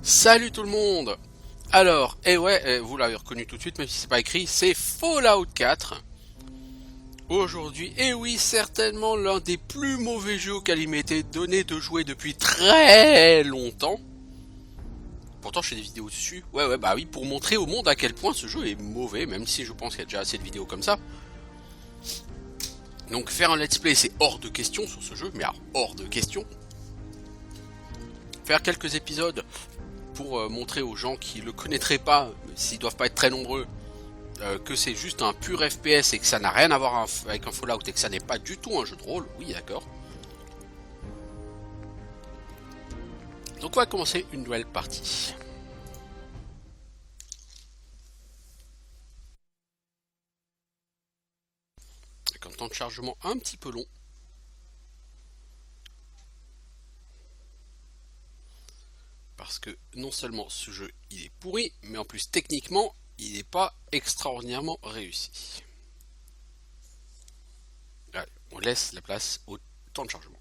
Salut tout le monde. Alors, vous l'avez reconnu tout de suite, même si c'est pas écrit, c'est Fallout 4. Aujourd'hui, oui, certainement l'un des plus mauvais jeux auxquels il m'était donné de jouer depuis très longtemps. Pourtant, je fais des vidéos dessus. Bah oui, pour montrer au monde à quel point ce jeu est mauvais, même si je pense qu'il y a déjà assez de vidéos comme ça. Donc faire un let's play, c'est hors de question sur ce jeu, mais alors, hors de question. Faire quelques épisodes pour montrer aux gens qui le connaîtraient pas, s'ils doivent pas être très nombreux, que c'est juste un pur FPS et que ça n'a rien à voir avec un Fallout et que ça n'est pas du tout un jeu de rôle, oui d'accord. Donc on va commencer une nouvelle partie. Avec un temps de chargement un petit peu long. Parce que non seulement ce jeu il est pourri, mais en plus techniquement il n'est pas extraordinairement réussi. Allez, on laisse la place au temps de chargement.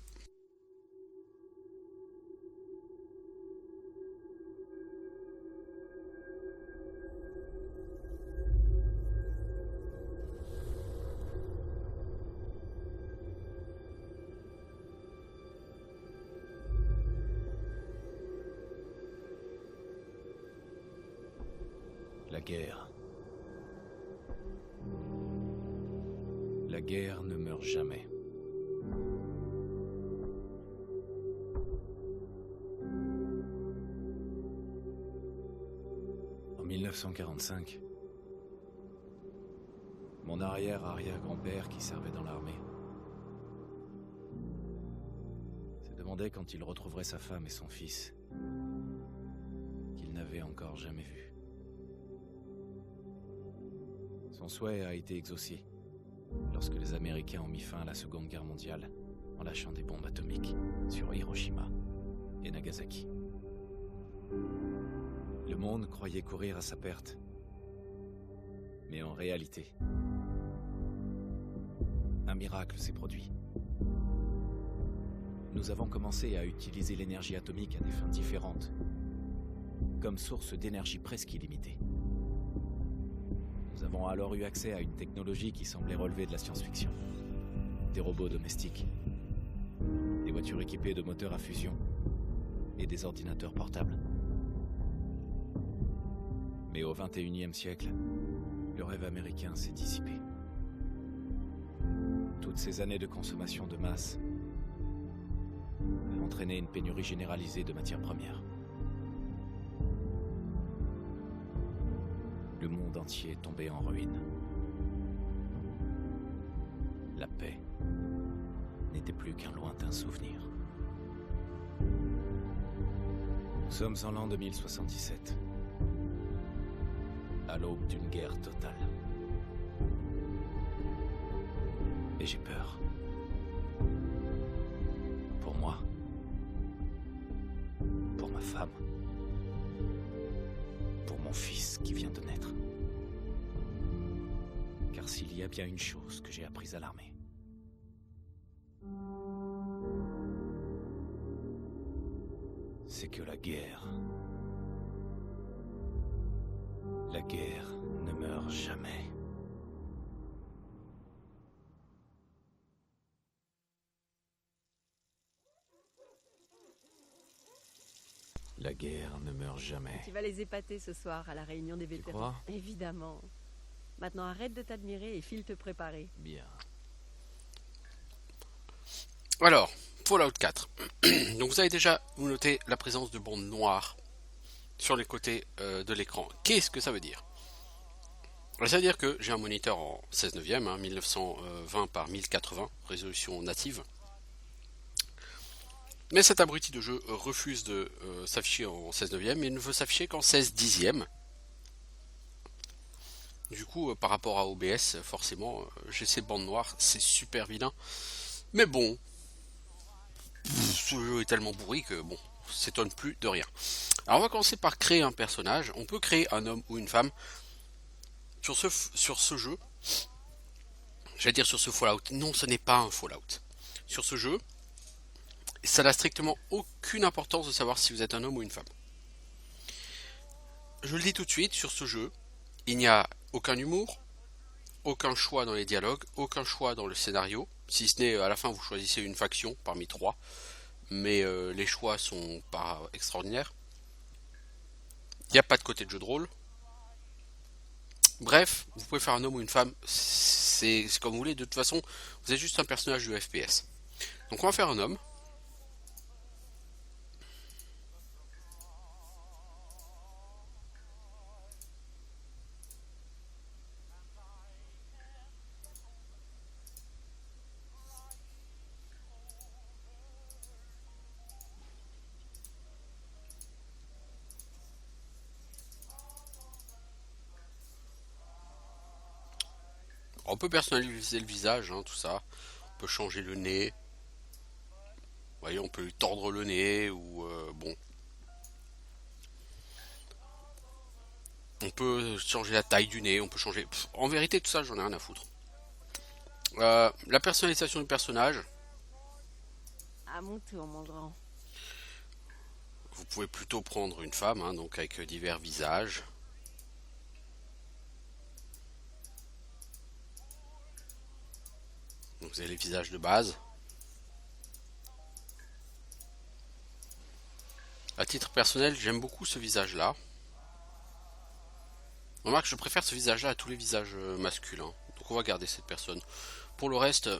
La guerre. La guerre ne meurt jamais. En 1945, mon arrière-arrière-grand-père qui servait dans l'armée se demandait quand il retrouverait sa femme et son fils qu'il n'avait encore jamais vus. Son souhait a été exaucé lorsque les Américains ont mis fin à la Seconde Guerre mondiale en lâchant des bombes atomiques sur Hiroshima et Nagasaki. Le monde croyait courir à sa perte. Mais en réalité, un miracle s'est produit. Nous avons commencé à utiliser l'énergie atomique à des fins différentes, comme source d'énergie presque illimitée. Nous avons alors eu accès à une technologie qui semblait relever de la science-fiction. Des robots domestiques, des voitures équipées de moteurs à fusion et des ordinateurs portables. Mais au XXIe siècle, le rêve américain s'est dissipé. Toutes ces années de consommation de masse ont entraîné une pénurie généralisée de matières premières. Le monde entier est tombé en ruine. La paix n'était plus qu'un lointain souvenir. Nous sommes en l'an 2077, à l'aube d'une guerre totale. Et j'ai peur. Pour moi. Pour ma femme. Pour mon fils qui vient de naître. Car s'il y a bien une chose que j'ai apprise à l'armée, c'est que la guerre ne meurt jamais. La guerre ne meurt jamais. Tu vas les épater ce soir à la réunion des vétérans. crois ? Évidemment. Maintenant arrête de t'admirer et file te préparer. Bien. Alors, Fallout 4. Donc vous avez déjà noté la présence de bandes noires sur les côtés de l'écran. Qu'est-ce que ça veut dire? Ça veut dire que j'ai un moniteur en 16 neuvième, 1920 par 1080, résolution native. Mais cet abruti de jeu refuse de s'afficher en 16 neuvième et ne veut s'afficher qu'en 16 dixième. Du coup, par rapport à OBS, forcément, j'ai ces bandes noires, c'est super vilain. Mais bon, ce jeu est tellement bourri que bon, s'étonne plus de rien. Alors on va commencer par créer un personnage. On peut créer un homme ou une femme. Sur ce jeu, j'allais dire sur ce Fallout, non ce n'est pas un Fallout. Sur ce jeu, ça n'a strictement aucune importance de savoir si vous êtes un homme ou une femme. je le dis tout de suite, sur ce jeu, il n'y a aucun humour, aucun choix dans les dialogues, aucun choix dans le scénario, si ce n'est à la fin vous choisissez une faction parmi trois, mais les choix sont pas extraordinaires. Il n'y a pas de côté de jeu de rôle. Bref, vous pouvez faire un homme ou une femme, c'est comme vous voulez, de toute façon, vous êtes juste un personnage de FPS. Donc on va faire un homme. On peut personnaliser le visage, hein, tout ça. On peut changer le nez. Vous voyez, on peut lui tordre le nez ou bon. On peut changer la taille du nez, on peut changer. En vérité, tout ça, j'en ai rien à foutre. La personnalisation du personnage, À mon tour, mon grand. vous pouvez plutôt prendre une femme, hein, donc avec divers visages. Donc vous avez les visages de base. À titre personnel, j'aime beaucoup ce visage-là. Remarque, je préfère ce visage-là à tous les visages masculins. Donc on va garder cette personne. Pour le reste,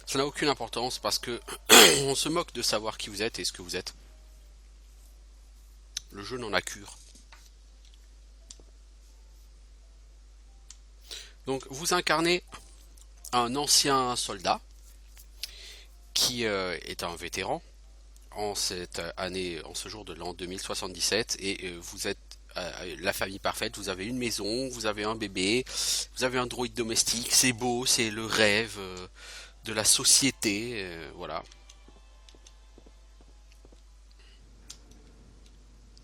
ça n'a aucune importance parce que on se moque de savoir qui vous êtes et ce que vous êtes. Le jeu n'en a cure. Donc vous incarnez un ancien soldat qui est un vétéran en cette année, en ce jour de l'an 2077 et vous êtes la famille parfaite, vous avez une maison, vous avez un bébé, vous avez un droïde domestique, c'est beau, c'est le rêve de la société, voilà.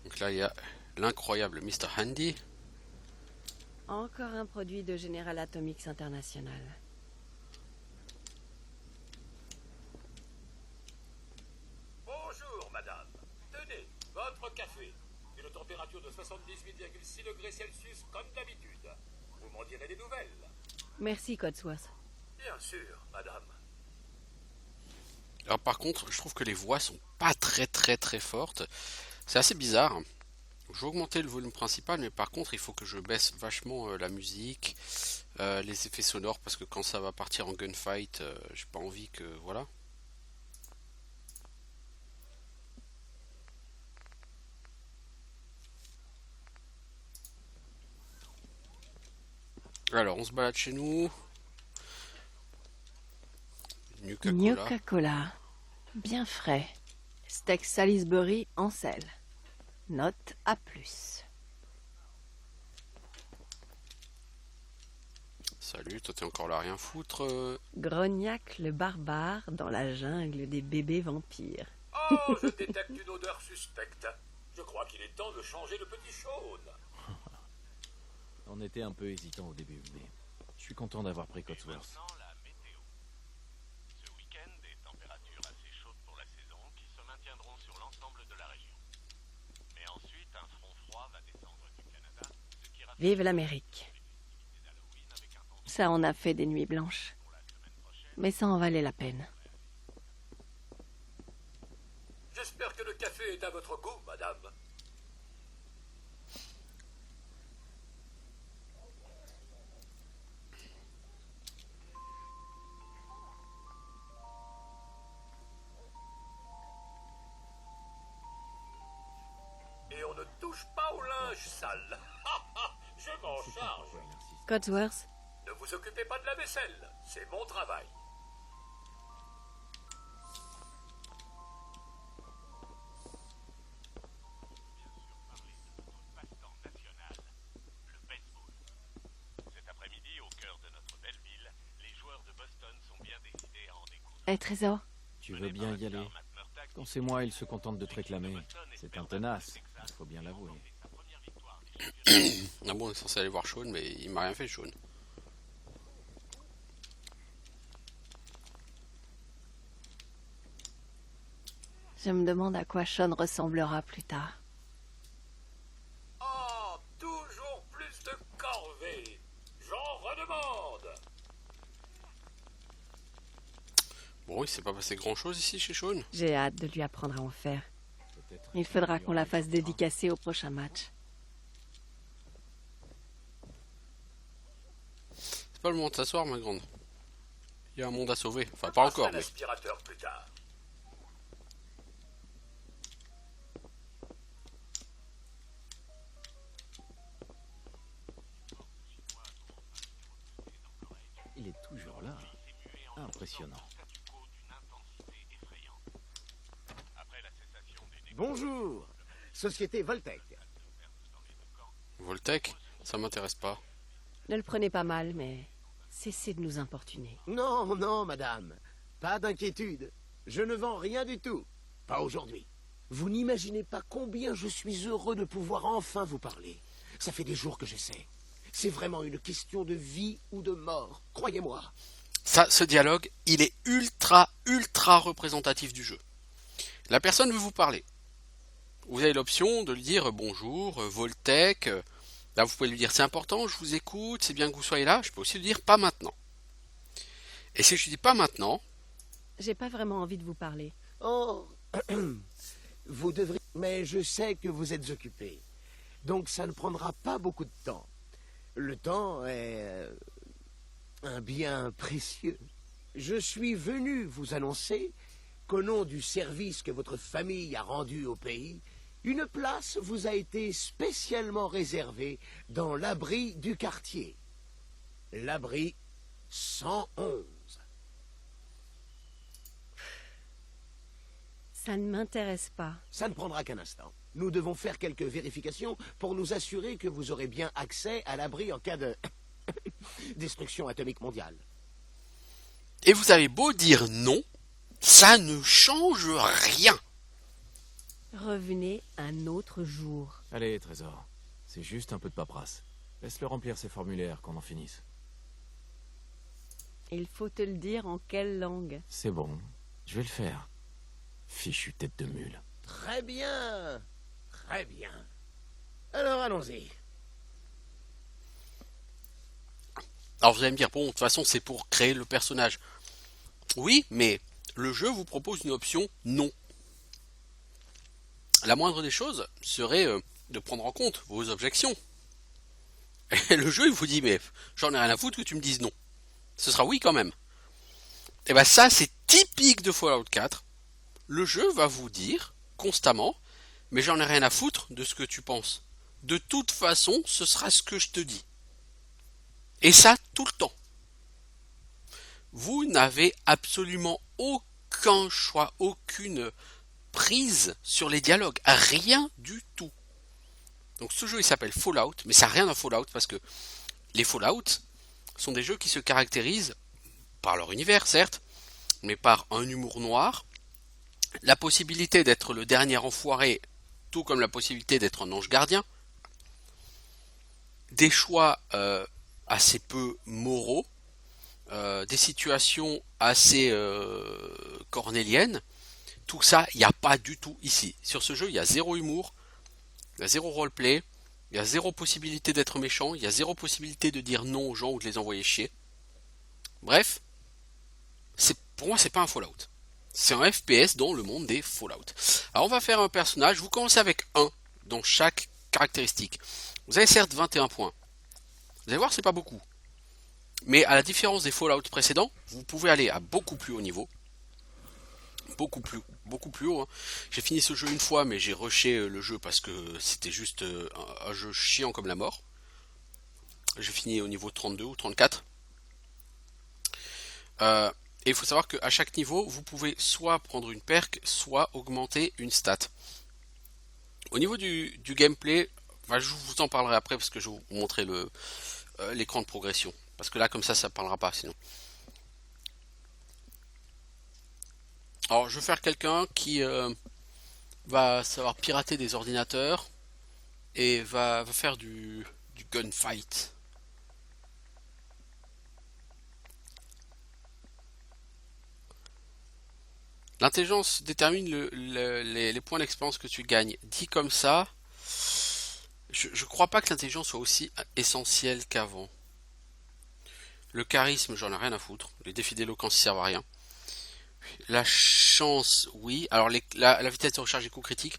Donc là il y a l'incroyable Mr. Handy. Encore un produit de General Atomics International. Bonjour, madame. Tenez, votre café. Une température de 78,6 degrés Celsius comme d'habitude. Vous m'en direz des nouvelles. Merci, Codsworth. Bien sûr, madame. Alors par contre, je trouve que les voix sont pas très fortes. C'est assez bizarre. Je vais augmenter le volume principal, mais par contre, il faut que je baisse vachement la musique, les effets sonores, parce que quand ça va partir en gunfight, j'ai pas envie que... Voilà. Alors, on se balade chez nous. Nuka-Cola. Nuka-Cola. Bien frais. Steak Salisbury en sel. Note A+. Salut, toi t'es encore là, rien foutre. Grognac le barbare dans la jungle des bébés vampires. Oh, je détecte une odeur suspecte. Je crois qu'il est temps de changer le petit chaude. On était un peu hésitant au début, mais je suis content d'avoir pris Codsworth. Maintenant, la météo. Ce week-end, des températures assez chaudes pour la saison qui se maintiendront sur l'ensemble de la région. Mais ensuite, un front froid va descendre du Canada, ce qui rassure Vive l'Amérique. d'Halloween avec un temps Ça en a fait des nuits blanches. pour la semaine prochaine. Mais ça en valait la peine. J'espère que le café est à votre goût, madame. Et on ne touche pas au linge sale. Je m'en charge. Codsworth, Ne vous occupez pas de la vaisselle, c'est mon travail. Passe-temps national, le baseball. Cet après-midi, au cœur de notre belle ville, les joueurs de Boston sont bien décidés à en découdre. Trésor, Tu veux bien y aller? Quand c'est moi, il se contente de te réclamer. C'est un tenace, il faut bien l'avouer. Ah bon, on est censé aller voir Sean, mais il m'a rien fait, Sean. je me demande à quoi Sean ressemblera plus tard. s'est pas passé grand chose ici chez Sean. J'ai hâte de lui apprendre à en faire. Peut-être Il faudra qu'il y qu'on aura la des fasse contrats. dédicacer au prochain match. C'est pas le moment de s'asseoir, ma grande. Il y a un monde à sauver. Enfin, pas encore, Un mais... aspirateur plus tard. Il est toujours là. Impressionnant. Après la cessation des Bonjour, société Voltec. Voltec, ça m'intéresse pas. Ne le prenez pas mal, mais cessez de nous importuner. Non, non, madame, pas d'inquiétude. Je ne vends rien du tout. Pas aujourd'hui. Vous n'imaginez pas combien je suis heureux de pouvoir enfin vous parler. Ça fait des jours que j'essaie. C'est vraiment une question de vie ou de mort, croyez-moi. Ça, ce dialogue, il est ultra représentatif du jeu. La personne veut vous parler. Vous avez l'option de lui dire bonjour, Voltec. Là, vous pouvez lui dire c'est important, je vous écoute, c'est bien que vous soyez là. Je peux aussi lui dire pas maintenant. Et si je dis pas maintenant, J'ai pas vraiment envie de vous parler. Oh, vous devriez... Mais je sais que vous êtes occupé. Donc ça ne prendra pas beaucoup de temps. Le temps est un bien précieux. Je suis venu vous annoncer qu'au nom du service que votre famille a rendu au pays, une place vous a été spécialement réservée dans l'abri du quartier. L'abri 111. Ça ne m'intéresse pas. Ça ne prendra qu'un instant. Nous devons faire quelques vérifications pour nous assurer que vous aurez bien accès à l'abri en cas de destruction atomique mondiale. et vous avez beau dire non, ça ne change rien. Revenez un autre jour. Allez, Trésor. C'est juste un peu de paperasse. Laisse-le remplir ses formulaires, qu'on en finisse. Il faut te le dire en quelle langue. C'est bon. Je vais le faire. Fichue tête de mule. Très bien. Très bien. Alors allons-y. Alors vous allez me dire, bon, de toute façon c'est pour créer le personnage. Oui, mais le jeu vous propose une option non. La moindre des choses serait de prendre en compte vos objections. Et le jeu il vous dit, mais j'en ai rien à foutre que tu me dises non. Ce sera oui quand même. Et bien ça c'est typique de Fallout 4. Le jeu va vous dire constamment, mais j'en ai rien à foutre de ce que tu penses. De toute façon, ce sera ce que je te dis. Et ça, tout le temps. Vous n'avez absolument aucun choix, aucune prise sur les dialogues. Rien du tout. Donc ce jeu, il s'appelle Fallout, mais ça n'a rien d'un Fallout, parce que les Fallout sont des jeux qui se caractérisent par leur univers, certes, mais par un humour noir, la possibilité d'être le dernier enfoiré, tout comme la possibilité d'être un ange gardien, des choix assez peu moraux, des situations assez cornéliennes, tout ça, il n'y a pas du tout ici. Sur ce jeu, il y a zéro humour, il y a zéro roleplay, il y a zéro possibilité d'être méchant, il y a zéro possibilité de dire non aux gens ou de les envoyer chier. Bref, pour moi, c'est pas un Fallout. C'est un FPS dans le monde des Fallout. Alors on va faire un personnage, vous commencez avec 1 dans chaque caractéristique. Vous avez certes 21 points. Vous allez voir, c'est pas beaucoup. Mais à la différence des Fallout précédents, vous pouvez aller à beaucoup plus haut niveau. Beaucoup plus haut. Hein. J'ai fini ce jeu une fois, mais j'ai rushé le jeu parce que c'était juste un jeu chiant comme la mort. J'ai fini au niveau 32 ou 34. Et il faut savoir qu'à chaque niveau, vous pouvez soit prendre une perk, soit augmenter une stat. Au niveau du gameplay, enfin, je vous en parlerai après parce que je vais vous montrer l'écran de progression. Parce que là, comme ça ne parlera pas sinon. Alors, je vais faire quelqu'un qui va savoir pirater des ordinateurs et va faire du gunfight. L'intelligence détermine les points d'expérience que tu gagnes. Dit comme ça, je crois pas que l'intelligence soit aussi essentielle qu'avant. Le charisme, j'en ai rien à foutre. Les défis d'éloquence servent à rien. La chance, oui. Alors la vitesse de recharge des coups critiques,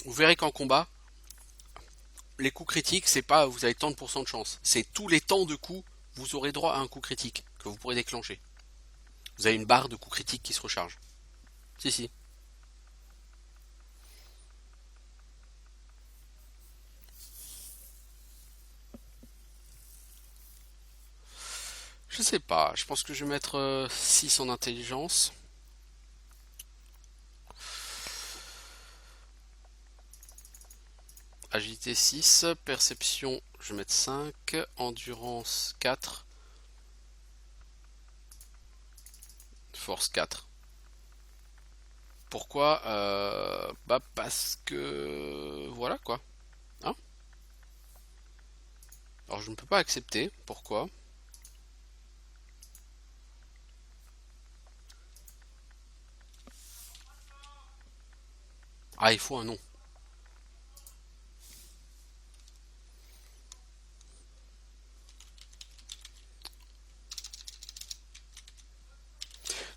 vous verrez qu'en combat, les coups critiques, c'est pas vous avez tant de pourcents de chance. C'est tous les temps de coups, vous aurez droit à un coup critique que vous pourrez déclencher. Vous avez une barre de coups critiques qui se recharge. Si, si. Je sais pas, je pense que je vais mettre 6 en intelligence. Agilité 6, perception, je vais mettre 5, endurance 4, force 4. Pourquoi bah parce que voilà quoi. Hein? Alors je ne peux pas accepter, pourquoi? Ah, il faut un nom.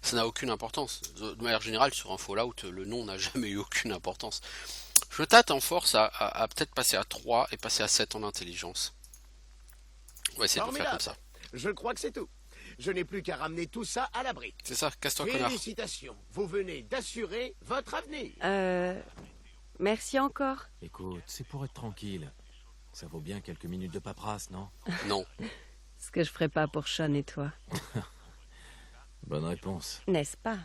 Ça n'a aucune importance. De manière générale, sur un Fallout, le nom n'a jamais eu aucune importance. Je tâte en force à peut-être passer à 3 et passer à 7 en intelligence. On va essayer de le faire comme ça. Je crois que c'est tout. Je n'ai plus qu'à ramener tout ça à l'abri. C'est ça, casse-toi connard. Félicitations, vous venez d'assurer votre avenir. Merci encore. Écoute, c'est pour être tranquille. Ça vaut bien quelques minutes de paperasse, non? Non. Ce que je ferais pas pour Sean et toi. Bonne réponse. N'est-ce pas?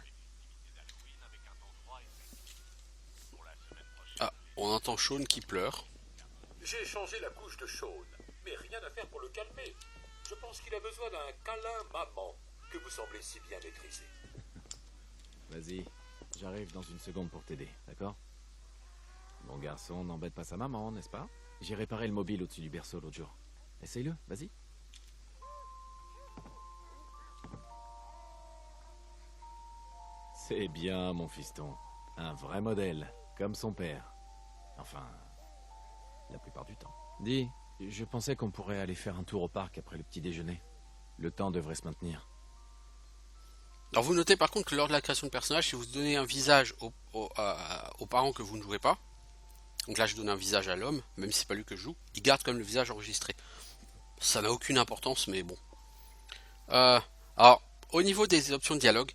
Ah, on entend Sean qui pleure. J'ai changé la couche de Sean, mais rien à faire pour le calmer. Je pense qu'il a besoin d'un câlin maman que vous semblez si bien maîtriser. Vas-y, j'arrive dans une seconde pour t'aider, d'accord? Mon garçon n'embête pas sa maman, n'est-ce pas? J'ai réparé le mobile au-dessus du berceau l'autre jour. Essaye-le, vas-y. C'est bien, mon fiston. Un vrai modèle, comme son père. Enfin, la plupart du temps. Dis, je pensais qu'on pourrait aller faire un tour au parc après le petit déjeuner. Le temps devrait se maintenir. Alors vous notez par contre que lors de la création de personnage, si vous donnez un visage aux parents que vous ne jouez pas, donc là je donne un visage à l'homme, même si c'est pas lui que je joue, il garde comme le visage enregistré. Ça n'a aucune importance, mais bon. Alors, au niveau des options de dialogue,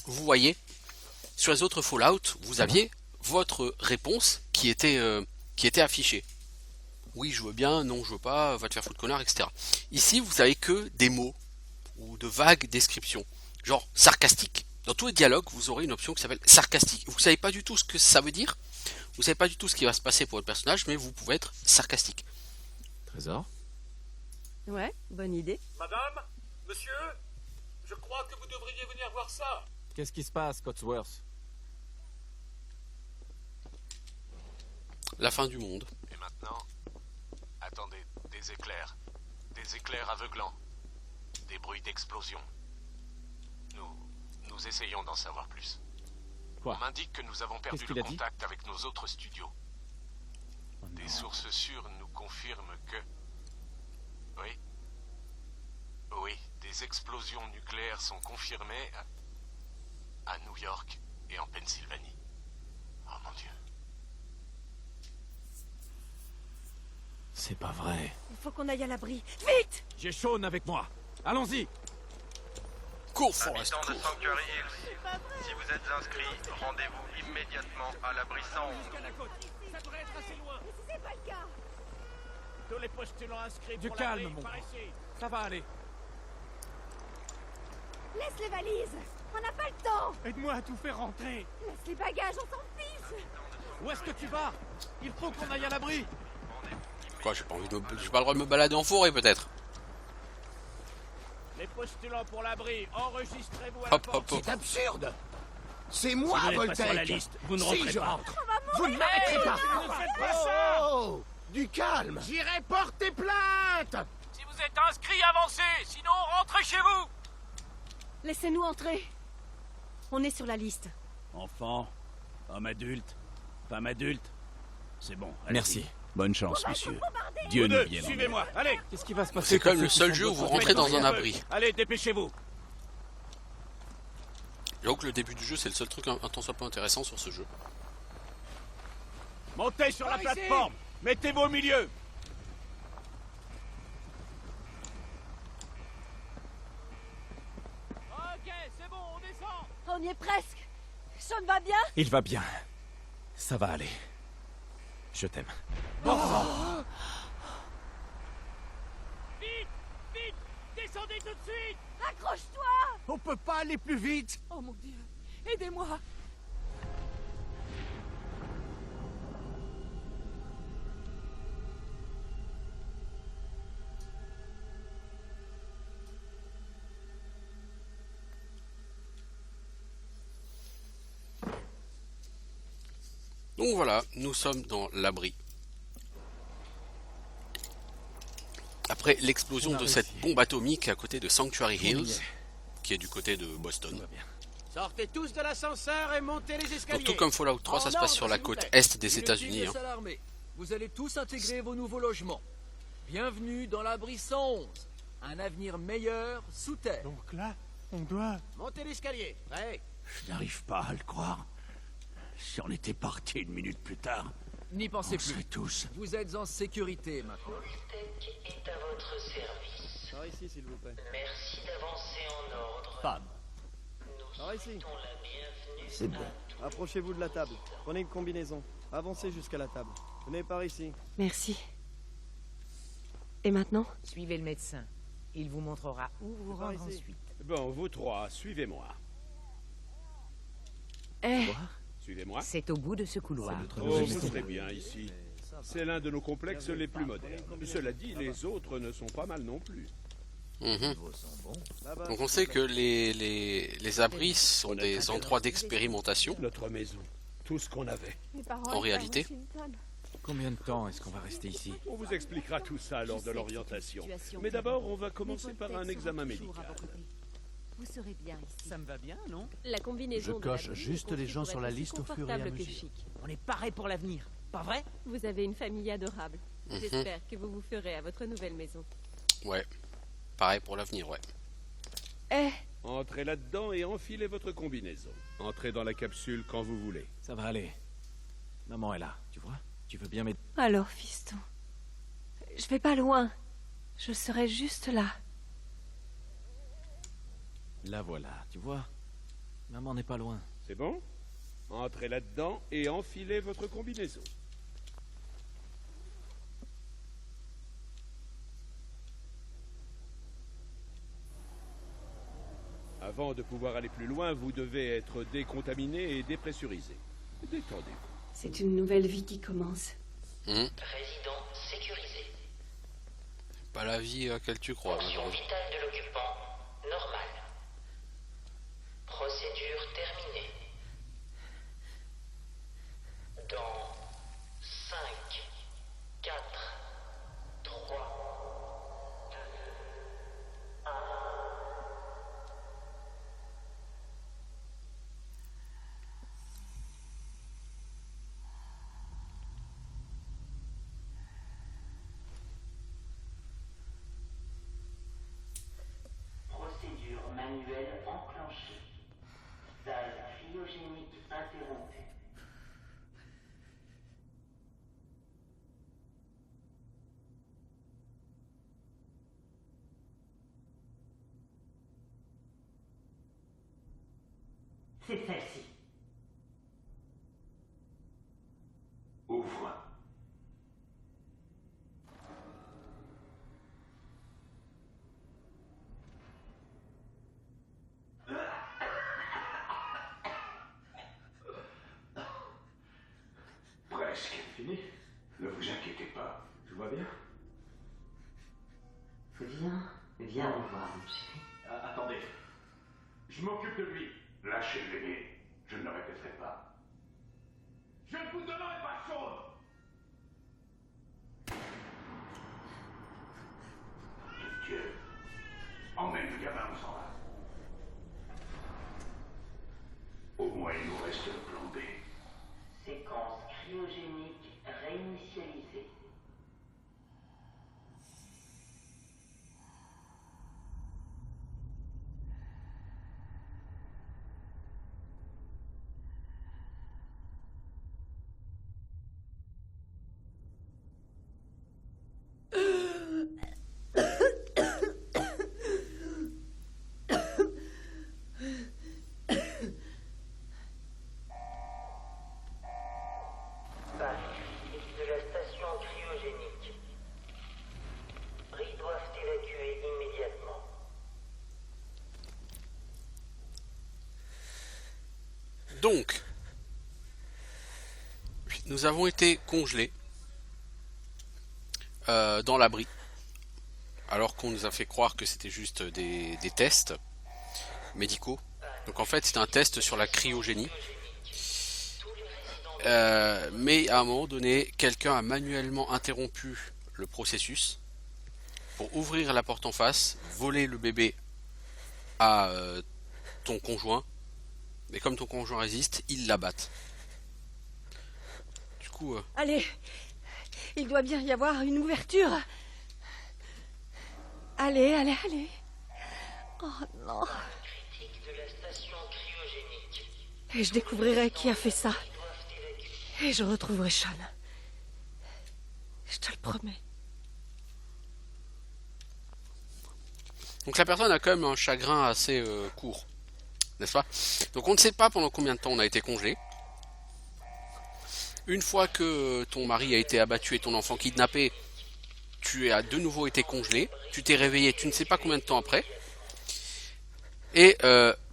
vous voyez, sur les autres Fallout, vous aviez votre réponse qui était affichée. Oui, je veux bien, non, je veux pas, va te faire foutre connard, etc. Ici, vous avez que des mots ou de vagues descriptions, genre sarcastique. Dans tous les dialogues, vous aurez une option qui s'appelle sarcastique. Vous savez pas du tout ce que ça veut dire, vous savez pas du tout ce qui va se passer pour votre personnage, mais vous pouvez être sarcastique. Trésor? Ouais, bonne idée. Madame, monsieur, je crois que vous devriez venir voir ça. Qu'est-ce qui se passe, Cotsworth? La fin du monde. Et maintenant, attendez, des éclairs aveuglants, des bruits d'explosion. Nous essayons d'en savoir plus. Quoi? On m'indique que nous avons perdu le contact avec nos autres studios. Oh Des sources sûres nous confirment que... Oui, des explosions nucléaires sont confirmées à New York et en Pennsylvanie. Oh mon Dieu. C'est pas vrai. Il faut qu'on aille à l'abri. Vite! J'ai Sean avec moi. Allons-y. Cours, Forrest, Habitants de cours. Sanctuary Hills, si vous êtes inscrits, rendez-vous immédiatement à l'abri 111. Ça devrait être assez loin. Mais si c'est pas le cas! Tous les postulants inscrits Du pour calme, l'abri mon par grand. ici. Ça va aller. Laisse les valises! On n'a pas le temps! Aide-moi à tout faire rentrer. Laisse les bagages, on s'en fiche! Où est-ce que tu vas? Il faut qu'on aille à l'abri. Quoi, j'ai pas le droit de me balader en forêt peut-être. Les postulants pour l'abri, enregistrez-vous à Hop, la porte. hop, hop. C'est absurde. C'est moi, vous n'êtes pas sur la Voltec. liste, vous ne Si rentrez je pas. rentre, vous ne m'arrêterez pas. Ne faites pas ça. Oh, du calme. J'irai porter plainte. Si vous êtes inscrits, avancez. Sinon, rentrez chez vous. Laissez-nous entrer! On est sur la liste. Enfant, homme adulte, femme adulte. C'est bon. allez-y. Merci. Bonne chance, monsieur. Dieu nous vienne. Suivez-moi. Allez. Qu'est-ce qui va se passer? C'est quand même pour le ceux seul qui jeu où sont vous pas rentrez dans un prêts? abri. Allez, dépêchez-vous. J'avoue que le début du jeu, c'est le seul truc un tant soit peu intéressant sur ce jeu. Montez sur la plateforme. Mettez-vous au milieu. Ok, c'est bon, on descend. On y est presque. Sean va bien? Il va bien. Ça va aller. Je t'aime. Vite, vite, descendez tout de suite. Accroche-toi. On peut pas aller plus vite. Oh mon Dieu, aidez-moi. Donc voilà, nous sommes dans l'abri. Après l'explosion de cette bombe atomique à côté de Sanctuary Hills, qui est du côté de Boston. Sortez tous de l'ascenseur et montez les escaliers. Donc tout comme Fallout 3, ça se passe sur la côte est des États-Unis. Hein. Vous allez tous intégrer vos nouveaux logements. Bienvenue dans l'abri 111. Un avenir meilleur sous terre. Donc là, on doit... Montez l'escalier. Ouais. Je n'arrive pas à le croire. Si on était parti une minute plus tard, N'y pensez on plus. serait tous... Vous êtes en sécurité maintenant. Volstec est à votre service. Par ici, s'il vous plaît. Merci d'avancer en ordre. Femme. Nous Par ici. souhaitons la bienvenue. C'est bon. Approchez-vous de la table. Prenez une combinaison. Avancez jusqu'à la table. Venez par ici. Merci. Et maintenant? Suivez le médecin. Il vous montrera où vous Par rendre ici. ensuite. Bon, vous trois, suivez-moi. Eh, Suivez-moi. C'est au bout de ce couloir. Oh, vous serez bien ici. C'est l'un de nos complexes les plus modernes. Cela dit, les autres ne sont pas mal non plus. Mhm. Là-bas. Donc on sait que les abris sont des endroits d'expérimentation. Notre maison, tout ce qu'on avait. En réalité. Combien de temps est-ce qu'on va rester ici? On vous expliquera tout ça lors de l'orientation. Mais d'abord, on va commencer par un examen médical. Vous serez bien ici. Ça me va bien, non? La combinaison. Je coche juste les gens sur la liste au fur et à mesure. On est paré pour l'avenir. Pas vrai? Vous avez une famille adorable. Mhm. J'espère que vous vous ferez à votre nouvelle maison. Ouais. Pareil pour l'avenir, ouais. eh, Entrez là-dedans et enfilez votre combinaison. Entrez dans la capsule quand vous voulez. Ça va aller. Maman est là, tu vois? Tu veux bien m'aider? alors, fiston. Je vais pas loin. Je serai juste là. La voilà, tu vois? Maman n'est pas loin. C'est bon? Entrez là-dedans et enfilez votre combinaison. Avant de pouvoir aller plus loin, vous devez être décontaminé et dépressurisé. Détendez-vous. C'est une nouvelle vie qui commence. Mhm. Résident sécurisé. Pas la vie à laquelle tu crois. Fonction malheureusement. vitale de l'occupant normale. Procédure terminée. Dans 5, 4, 3, 2, 1. Procédure manuelle enclenchée. Stade cryogénique interrompu. C'est celle-ci. Ouvre. Presque fini. Ne vous inquiétez pas. Tout va bien? Viens me voir, mon chéri. Attendez. Je m'occupe de lui. Lâchez l'aîné. Je ne le répéterai pas. Je ne vous donnerai pas chose. Dieu. Emmène le gamin, on s'en va. Au moins, il nous reste le plan B. Séquence cryogénique réinitialisée. Donc, nous avons été congelés dans l'abri, alors qu'on nous a fait croire que c'était juste des tests médicaux. Donc en fait, c'était un test sur la cryogénie. Mais à un moment donné, quelqu'un a manuellement interrompu le processus pour ouvrir la porte en face, voler le bébé à ton conjoint. Mais comme ton conjoint résiste, ils l'abattent. Du coup... Allez, il doit bien y avoir une ouverture. Allez, allez, allez. Oh non. Et je découvrirai qui a fait ça. Et je retrouverai Sean. Je te le promets. Donc la personne a quand même un chagrin assez court, n'est-ce pas? Donc on ne sait pas pendant combien de temps on a été congelé. Une fois que ton mari a été abattu et ton enfant kidnappé, tu as de nouveau été congelé. Tu t'es réveillé, tu ne sais pas combien de temps après. Et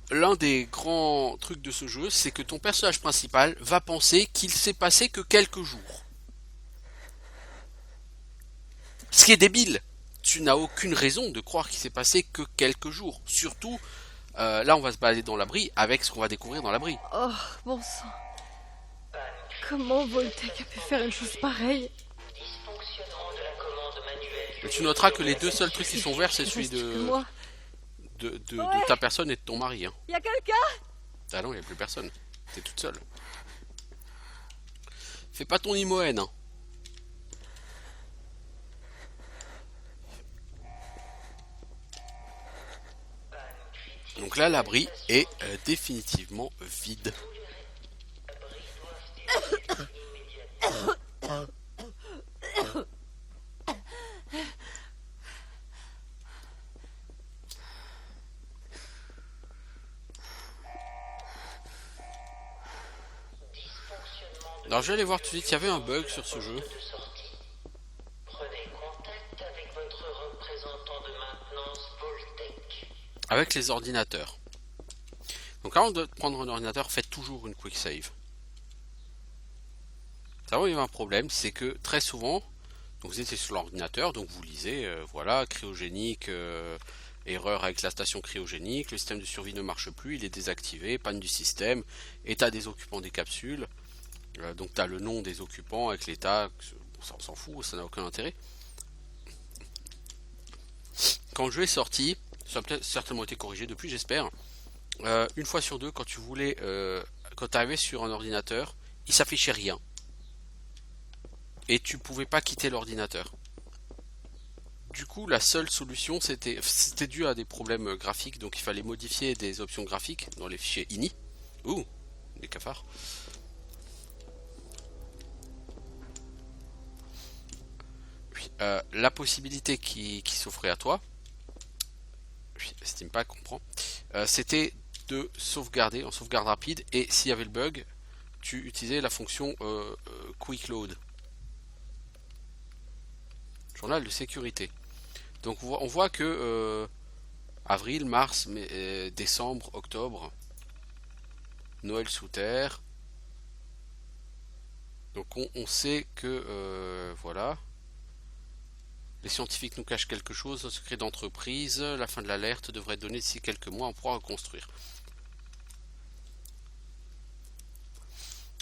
l'un des grands trucs de ce jeu, c'est que ton personnage principal va penser qu'il s'est passé que quelques jours. Ce qui est débile. Tu n'as aucune raison de croire qu'il s'est passé que quelques jours. Surtout, là on va se balader dans l'abri avec ce qu'on va découvrir dans l'abri. Oh, bon sang. Comment Voltec a pu faire une chose pareille? Et tu noteras que les deux seuls trucs qui sont verts, c'est celui de ta personne et de ton mari. Hein. Y a quelqu'un? Ah non, il n'y a plus personne. T'es toute seule. Fais pas ton Imoen. Hein. Donc là, l'abri est définitivement vide. Alors je vais aller voir tout de suite, il y avait un bug sur ce jeu. Avec les ordinateurs. Donc avant de prendre un ordinateur, faites toujours une quick save. Ça va, il y a un problème, c'est que très souvent, donc vous étiez sur l'ordinateur, donc vous lisez, voilà, cryogénique, erreur avec la station cryogénique, le système de survie ne marche plus, il est désactivé, panne du système, état des occupants des capsules. Donc tu as le nom des occupants avec l'état, ça on s'en fout, ça n'a aucun intérêt. Quand le jeu est sorti, ça a peut-être certainement été corrigé depuis, j'espère. Une fois sur deux, quand tu voulais, quand tu arrivais sur un ordinateur, il s'affichait rien. Et tu pouvais pas quitter l'ordinateur. Du coup, la seule solution, c'était dû à des problèmes graphiques, donc il fallait modifier des options graphiques dans les fichiers ini. Ouh, des cafards. Puis, la possibilité qui s'offrait à toi, Steampack comprend, c'était de sauvegarder en sauvegarde rapide, et s'il y avait le bug, tu utilisais la fonction Quick Load. Journal de sécurité. Donc on voit que avril, mars, décembre, octobre, Noël sous terre. Donc on sait que voilà. Les scientifiques nous cachent quelque chose, un secret d'entreprise, la fin de l'alerte devrait être donnée d'ici quelques mois, on pourra reconstruire.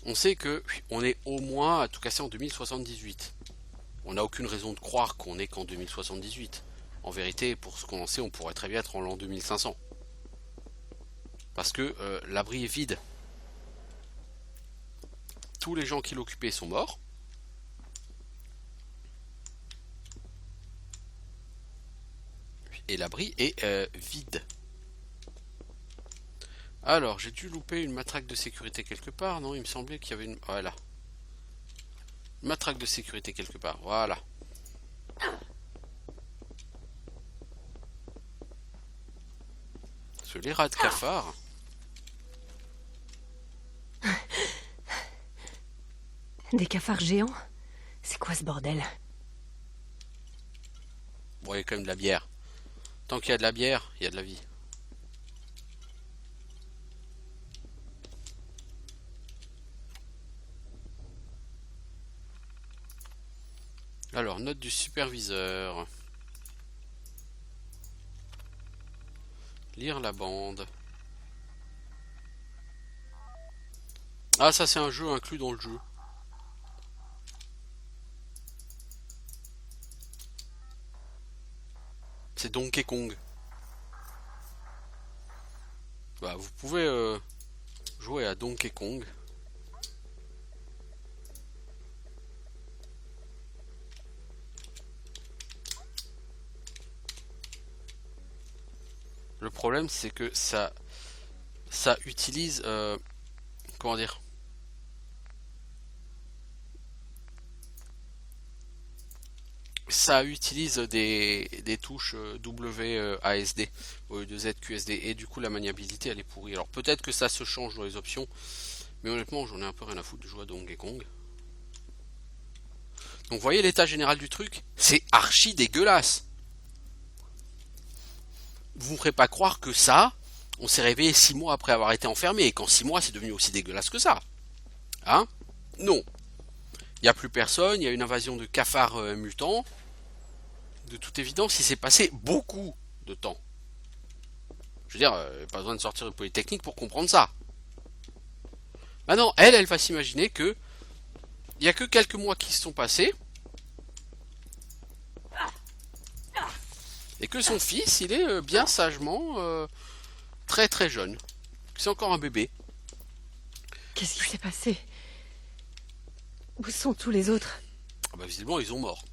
On sait que on est au moins à tout casser en 2078. On n'a aucune raison de croire qu'on est qu'en 2078. En vérité, pour ce qu'on en sait, on pourrait très bien être en l'an 2500. Parce que l'abri est vide. Tous les gens qui l'occupaient sont morts. Et l'abri est vide. Alors, j'ai dû louper une matraque de sécurité quelque part. Non, il me semblait qu'il y avait une... Voilà. Matraque de sécurité quelque part, voilà. Parce que les rats de cafard... Des cafards géants? C'est quoi ce bordel? Bon, il y a quand même de la bière. Tant qu'il y a de la bière, il y a de la vie. Alors, note du superviseur. Lire la bande. Ah, ça c'est un jeu inclus dans le jeu. C'est Donkey Kong. Bah, vous pouvez jouer à Donkey Kong. Le problème c'est que ça utilise comment dire, ça utilise des touches WASD au lieu de ZQSD et du coup la maniabilité elle est pourrie. Alors peut-être que ça se change dans les options, mais honnêtement j'en ai un peu rien à foutre de jouer à Donkey Kong. Donc vous voyez l'état général du truc, c'est archi dégueulasse. Vous me ferez pas croire que ça, on s'est réveillé 6 mois après avoir été enfermé, et qu'en 6 mois c'est devenu aussi dégueulasse que ça. Hein? Non. Il n'y a plus personne, il y a une invasion de cafards mutants. De toute évidence, il s'est passé beaucoup de temps. Je veux dire, pas besoin de sortir de Polytechnique pour comprendre ça. Maintenant, elle va s'imaginer que il n'y a que quelques mois qui se sont passés. Et que son fils, il est bien sagement très très jeune. C'est encore un bébé. Qu'est-ce qui s'est passé? Où sont tous les autres? Ah bah visiblement, ils ont mort.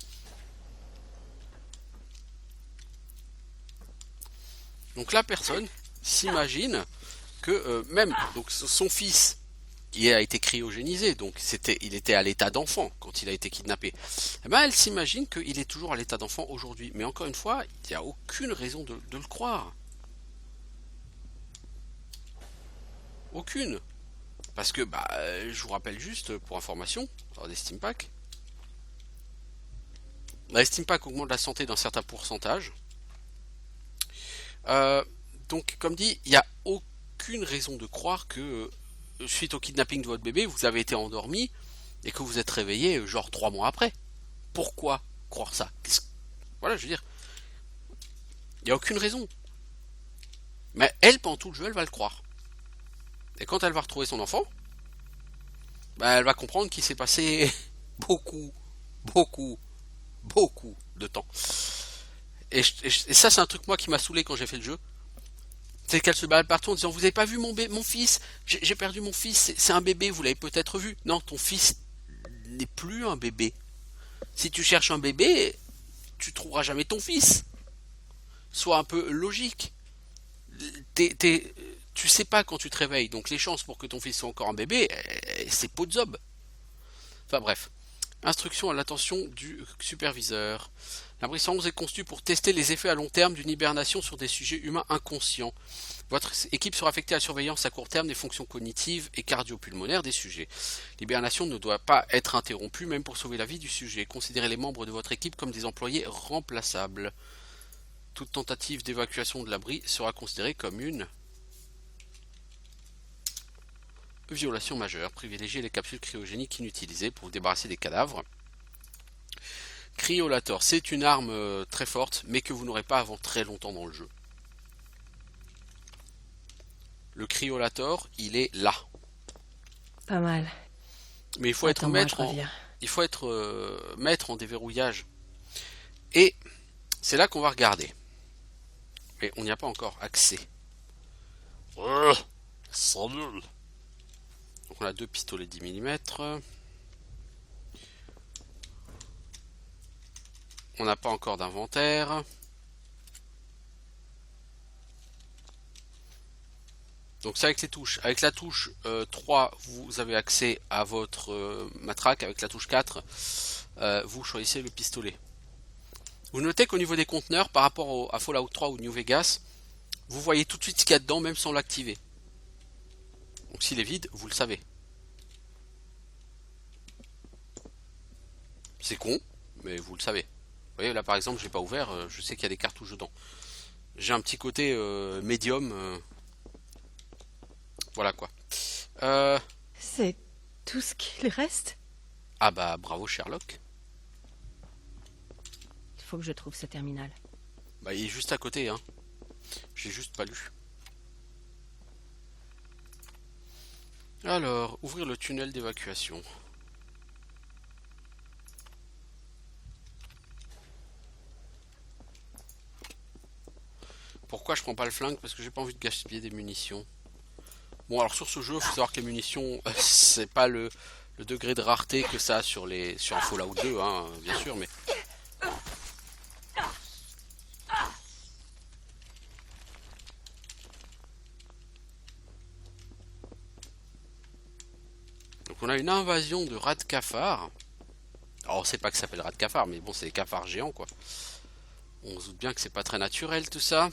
Donc la personne s'imagine que même donc son fils, il a été cryogénisé, donc il était à l'état d'enfant quand il a été kidnappé. Et ben elle s'imagine qu'il est toujours à l'état d'enfant aujourd'hui. Mais encore une fois, il n'y a aucune raison de le croire. Aucune. Parce que, bah, je vous rappelle juste, pour information, alors des Steam Packs. Les Steam Packs augmentent la santé d'un certain pourcentage. Donc, comme dit, il n'y a aucune raison de croire que, suite au kidnapping de votre bébé, vous avez été endormi et que vous êtes réveillé, genre 3 mois après. Pourquoi croire ça? Voilà, je veux dire, il n'y a aucune raison. Mais elle, pendant tout le jeu, elle va le croire. Et quand elle va retrouver son enfant, bah, elle va comprendre qu'il s'est passé beaucoup de temps. Et ça, c'est un truc, moi, qui m'a saoulé quand j'ai fait le jeu. C'est qu'elle se balade partout en disant, vous avez pas vu mon fils? J'ai perdu mon fils, c'est un bébé, vous l'avez peut-être vu. Non, ton fils n'est plus un bébé. Si tu cherches un bébé, tu trouveras jamais ton fils. Sois un peu logique. Tu sais pas quand tu te réveilles, donc les chances pour que ton fils soit encore un bébé, c'est pot de zob. Enfin bref. Instruction à l'attention du superviseur. La Brisson 11 est conçue pour tester les effets à long terme d'une hibernation sur des sujets humains inconscients. Votre équipe sera affectée à la surveillance à court terme des fonctions cognitives et cardio-pulmonaires des sujets. L'hibernation ne doit pas être interrompue, même pour sauver la vie du sujet. Considérez les membres de votre équipe comme des employés remplaçables. Toute tentative d'évacuation de l'abri sera considérée comme une violation majeure. Privilégiez les capsules cryogéniques inutilisées pour vous débarrasser des cadavres. Cryolator, c'est une arme très forte, mais que vous n'aurez pas avant très longtemps dans le jeu. Le cryolator, il est là. Pas mal. Mais il faut être maître en déverrouillage. Et c'est là qu'on va regarder. Mais on n'y a pas encore accès. C'est nul. Donc on a 2 pistolets 10 mm. On n'a pas encore d'inventaire. Donc c'est avec les touches. Avec la touche 3, vous avez accès à votre matraque. Avec la touche 4, vous choisissez le pistolet. Vous notez qu'au niveau des conteneurs, par rapport à Fallout 3 ou New Vegas, vous voyez tout de suite ce qu'il y a dedans, même sans l'activer. Donc s'il est vide, vous le savez. C'est con, mais vous le savez. Vous voyez, là par exemple, j'ai pas ouvert, je sais qu'il y a des cartouches dedans. J'ai un petit côté médium. Voilà quoi. C'est tout ce qu'il reste? Ah bah bravo Sherlock. faut que je trouve ce terminal. Bah, il est juste à côté, hein. J'ai juste pas lu. Alors, ouvrir le tunnel d'évacuation. Pourquoi je prends pas le flingue? Parce que j'ai pas envie de gaspiller des munitions. Bon, alors sur ce jeu, il faut savoir que les munitions, c'est pas le degré de rareté que ça a sur un Fallout 2, hein, bien sûr, mais... Donc on a une invasion de rats de cafards. Alors on sait pas que ça s'appelle rats de cafards, mais bon, c'est des cafards géants, quoi. On se doute bien que c'est pas très naturel, tout ça.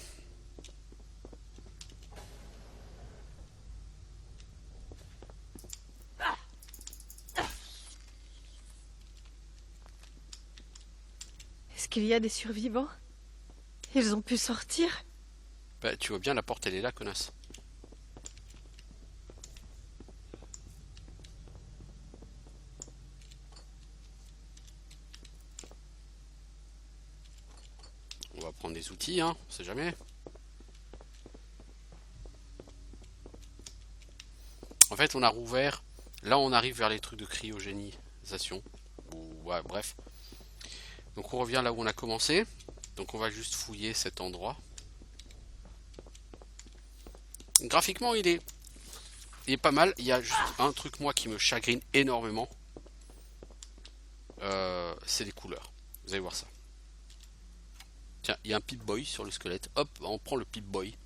Est-ce qu'il y a des survivants? Ils ont pu sortir? Bah, tu vois bien, la porte, elle est là, connasse. On va prendre des outils, hein, on sait jamais. En fait, on a rouvert. Là, on arrive vers les trucs de cryogénisation. Ou, ouais, bref. Donc, on revient là où on a commencé. Donc, on va juste fouiller cet endroit. Graphiquement, il est pas mal. Il y a juste un truc, moi, qui me chagrine énormément. C'est les couleurs. Vous allez voir ça. Tiens, il y a un Pip-Boy sur le squelette. Hop, on prend le Pip-Boy.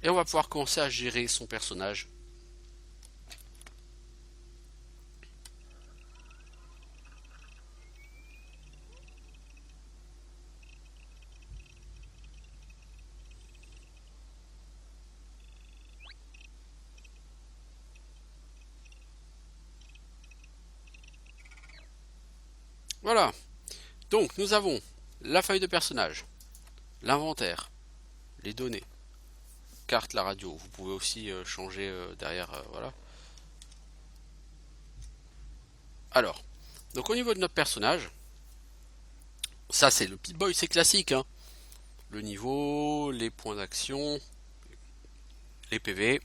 Et on va pouvoir commencer à gérer son personnage. Voilà. Donc nous avons la feuille de personnage, l'inventaire, les données, carte, la radio. Vous pouvez aussi changer derrière, voilà. Alors, donc au niveau de notre personnage, ça c'est le Pip-Boy, c'est classique, hein. Le niveau, les points d'action, les PV,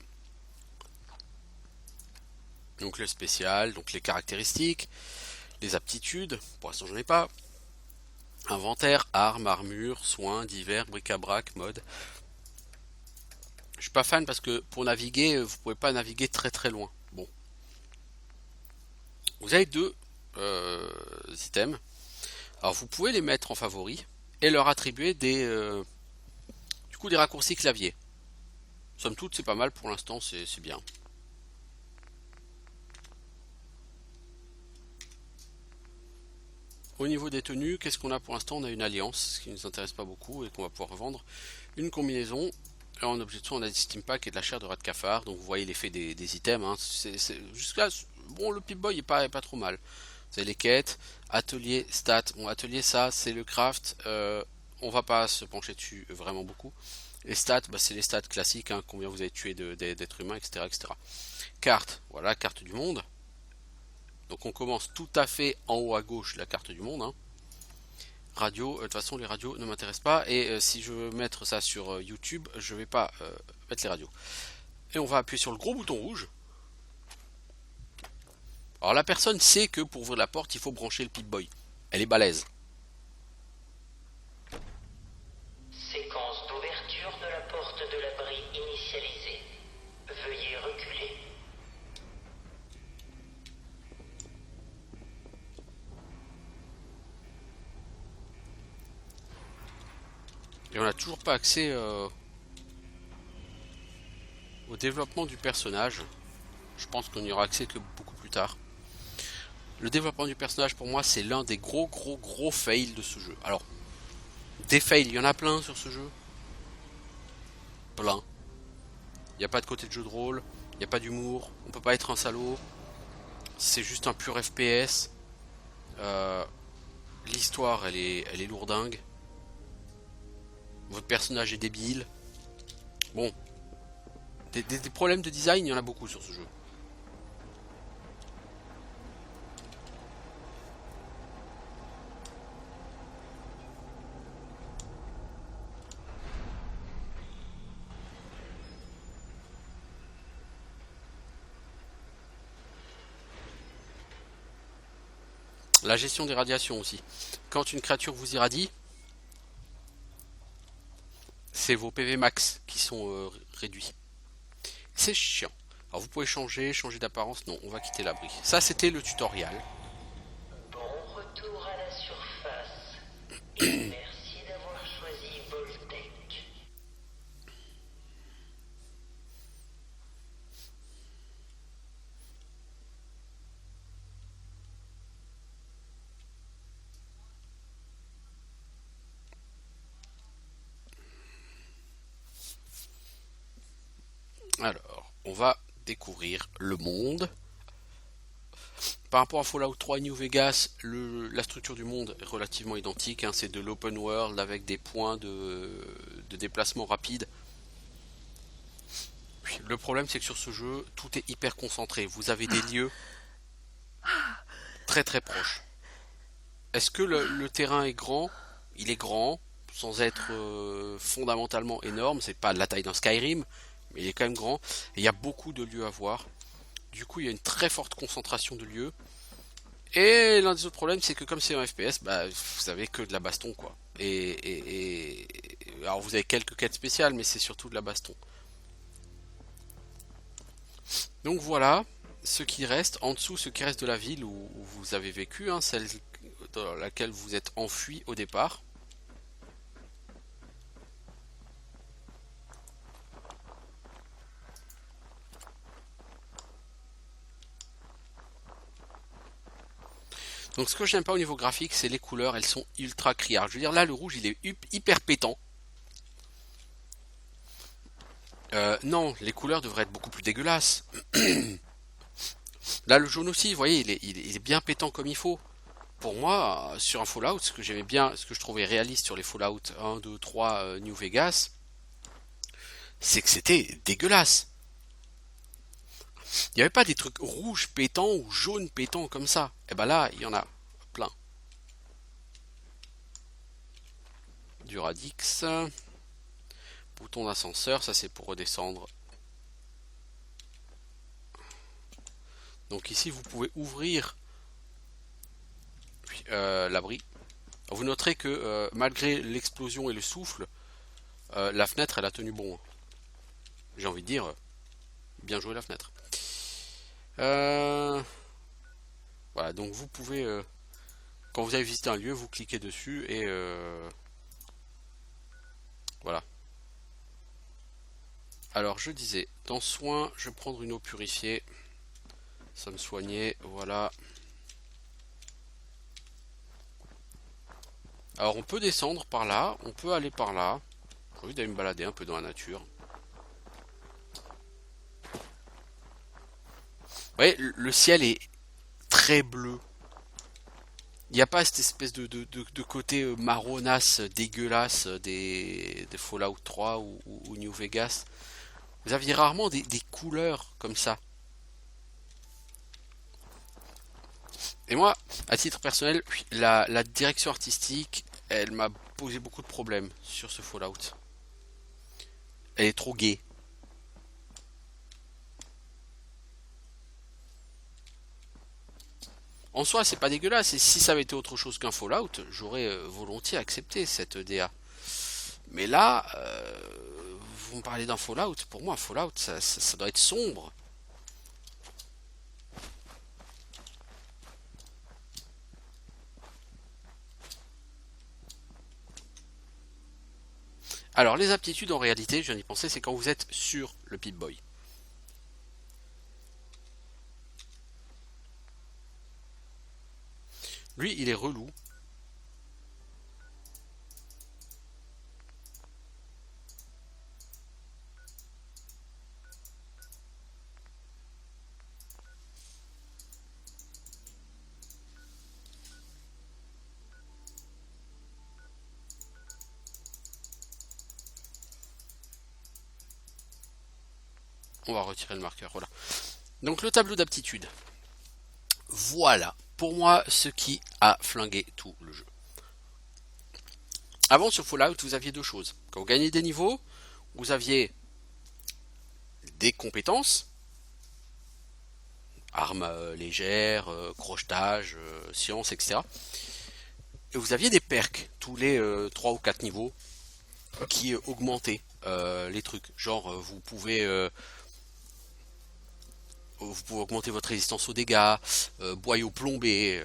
donc le spécial, donc les caractéristiques, les aptitudes, pour l'instant j'en ai pas, inventaire, armes, armure, soins, divers, bric-à-brac, mode. Je suis pas fan parce que pour naviguer, vous pouvez pas naviguer très très loin. Bon. Vous avez deux items. Alors vous pouvez les mettre en favori et leur attribuer des raccourcis clavier. Somme toute, c'est pas mal pour l'instant, c'est bien. Au niveau des tenues, qu'est-ce qu'on a pour l'instant? On a une alliance, ce qui ne nous intéresse pas beaucoup et qu'on va pouvoir vendre. Une combinaison. Et en objet de soin, on a des steam packs et de la chair de rat de cafard. Donc vous voyez l'effet des items. Hein. Jusqu'à bon, le Pip-Boy est pas trop mal. Vous avez les quêtes, atelier, stats. Bon, atelier, ça, c'est le craft. On va pas se pencher dessus vraiment beaucoup. Les stats, bah, c'est les stats classiques. Hein, combien vous avez tué d'êtres humains, etc., etc. Carte, voilà, carte du monde. Donc on commence tout à fait en haut à gauche la carte du monde. Hein. Radio, de toute façon les radios ne m'intéressent pas. Et si je veux mettre ça sur YouTube, je vais pas mettre les radios. Et on va appuyer sur le gros bouton rouge. Alors la personne sait que pour ouvrir la porte, il faut brancher le Pip-Boy. Elle est balèze. Séquence d'ouverture de la porte de l'abri initialisée. Veuillez reculer. Et on n'a toujours pas accès au développement du personnage. Je pense qu'on y aura accès que beaucoup plus tard. Le développement du personnage pour moi c'est l'un des gros fails de ce jeu. Alors, des fails, il y en a plein sur ce jeu. Plein. Il n'y a pas de côté de jeu de rôle, il n'y a pas d'humour, on peut pas être un salaud. C'est juste un pur FPS. L'histoire elle est lourdingue. Votre personnage est débile. Bon. Des problèmes de design, il y en a beaucoup sur ce jeu. La gestion des radiations aussi. Quand une créature vous irradie, c'est vos PV max qui sont réduits. C'est chiant. Alors vous pouvez changer d'apparence. Non, on va quitter l'abri. Ça c'était le tutoriel. Bon retour à la surface. Et merci d'avoir choisi Voltec. Alors, on va découvrir le monde. Par rapport à Fallout 3 New Vegas, la structure du monde est relativement identique. Hein, c'est de l'open world avec des points de déplacement rapide. Puis, le problème, c'est que sur ce jeu, tout est hyper concentré. Vous avez des lieux très très proches. Est-ce que le terrain est grand? Il est grand, sans être fondamentalement énorme. C'est pas de la taille d'un Skyrim, mais il est quand même grand. Et il y a beaucoup de lieux à voir. Du coup, il y a une très forte concentration de lieux. Et l'un des autres problèmes, c'est que comme c'est un FPS, bah, vous avez que de la baston, quoi. Alors, vous avez quelques quêtes spéciales, mais c'est surtout de la baston. Donc voilà, ce qui reste, en dessous, ce qui reste de la ville où vous avez vécu, hein, celle dans laquelle vous êtes enfui au départ. Donc ce que j'aime pas au niveau graphique, c'est les couleurs, elles sont ultra criardes. Je veux dire, là, le rouge, il est hyper pétant. Non, les couleurs devraient être beaucoup plus dégueulasses. Là, le jaune aussi, vous voyez, il est bien pétant comme il faut. Pour moi, sur un Fallout, ce que j'aimais bien, ce que je trouvais réaliste sur les Fallout 1, 2, 3, New Vegas, c'est que c'était dégueulasse. Il n'y avait pas des trucs rouges pétants ou jaunes pétants comme ça. Et ben là, il y en a plein. Du radix. Bouton d'ascenseur, ça c'est pour redescendre. Donc ici, vous pouvez ouvrir l'abri. Vous noterez que malgré l'explosion et le souffle, la fenêtre, elle a tenu bon. J'ai envie de dire, bien joué la fenêtre. Voilà, donc vous pouvez, quand vous avez visité un lieu, vous cliquez dessus et voilà. Alors je disais, dans soins, je vais prendre une eau purifiée. Ça me soignait, voilà. Alors on peut descendre par là, on peut aller par là. J'ai envie d'aller me balader un peu dans la nature. Vous voyez, le ciel est très bleu. Il n'y a pas cette espèce de côté marronasse, dégueulasse des Fallout 3 ou New Vegas. Vous aviez rarement des couleurs comme ça. Et moi, à titre personnel, la direction artistique, elle m'a posé beaucoup de problèmes sur ce Fallout. Elle est trop gaie. En soi, c'est pas dégueulasse, et si ça avait été autre chose qu'un Fallout, j'aurais volontiers accepté cette DA. Mais là, vous me parlez d'un Fallout, pour moi un Fallout, ça doit être sombre. Alors, les aptitudes, en réalité, je viens d'y penser, c'est quand vous êtes sur le Pip-Boy. Lui, il est relou. On va retirer le marqueur, voilà. Donc le tableau d'aptitude. Voilà, pour moi, ce qui a flingué tout le jeu. Avant, sur Fallout, vous aviez deux choses. Quand vous gagnez des niveaux, vous aviez des compétences armes légères, crochetage, science, etc. Et vous aviez des perks tous les 3 ou 4 niveaux qui augmentaient les trucs. Genre vous pouvez augmenter votre résistance aux dégâts, boyau plombé,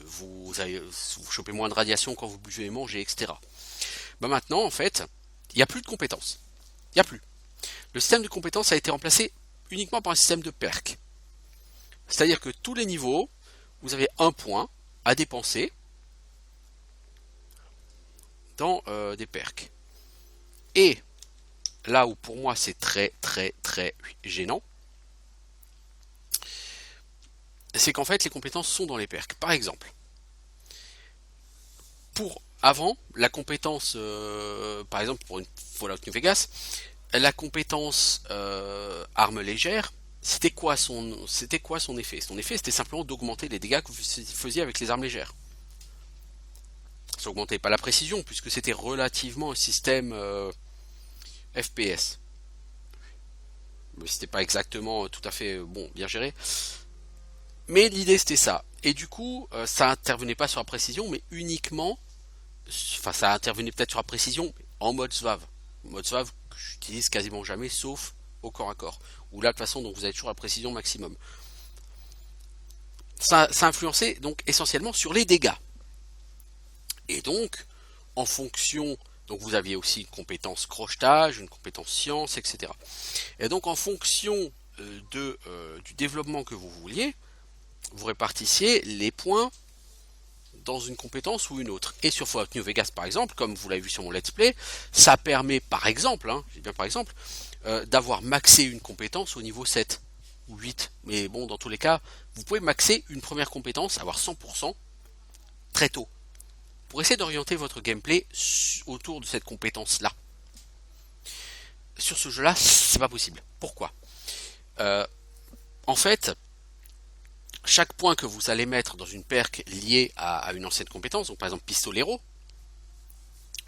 vous chopez moins de radiation quand vous buvez et mangez, etc. Bah maintenant, en fait, il n'y a plus de compétences. Il n'y a plus. Le système de compétences a été remplacé uniquement par un système de perks. C'est-à-dire que tous les niveaux, vous avez un point à dépenser dans des perks. Et là où pour moi c'est très gênant, c'est qu'en fait les compétences sont dans les perks. Par exemple, avant, la compétence, par exemple pour une Fallout New Vegas, la compétence arme légère, c'était quoi son effet? Son effet c'était simplement d'augmenter les dégâts que vous faisiez avec les armes légères. Ça augmentait pas la précision puisque c'était relativement un système FPS. Mais c'était pas exactement tout à fait bien géré. Mais l'idée c'était ça. Et du coup, ça intervenait pas sur la précision, mais uniquement, enfin ça intervenait peut-être sur la précision en mode SVAV. Mode SVAV que j'utilise quasiment jamais, sauf au corps à corps. Où là de toute façon, donc vous avez toujours la précision maximum. Ça influençait donc essentiellement sur les dégâts. Et donc, en fonction, donc vous aviez aussi une compétence crochetage, une compétence science, etc. Et donc en fonction du développement que vous vouliez, vous répartissiez les points dans une compétence ou une autre. Et sur Fallout New Vegas par exemple, comme vous l'avez vu sur mon let's play, ça permet par exemple, j'ai bien par exemple, d'avoir maxé une compétence au niveau 7 ou 8. Mais bon, dans tous les cas, vous pouvez maxer une première compétence, avoir 100% très tôt. Pour essayer d'orienter votre gameplay autour de cette compétence-là. Sur ce jeu-là, c'est pas possible. Pourquoi? En fait, chaque point que vous allez mettre dans une perk liée à une ancienne compétence, donc par exemple pistolero,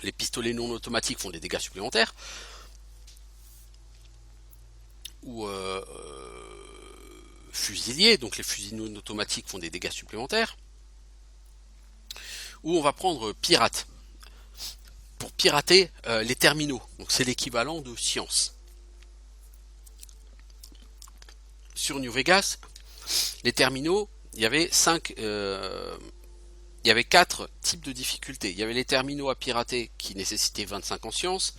les pistolets non automatiques font des dégâts supplémentaires, ou fusiliers, donc les fusils non automatiques font des dégâts supplémentaires, ou on va prendre pirate, pour pirater les terminaux, donc c'est l'équivalent de science. Sur New Vegas, les terminaux, il y avait 4 types de difficultés. Il y avait les terminaux à pirater qui nécessitaient 25 en science,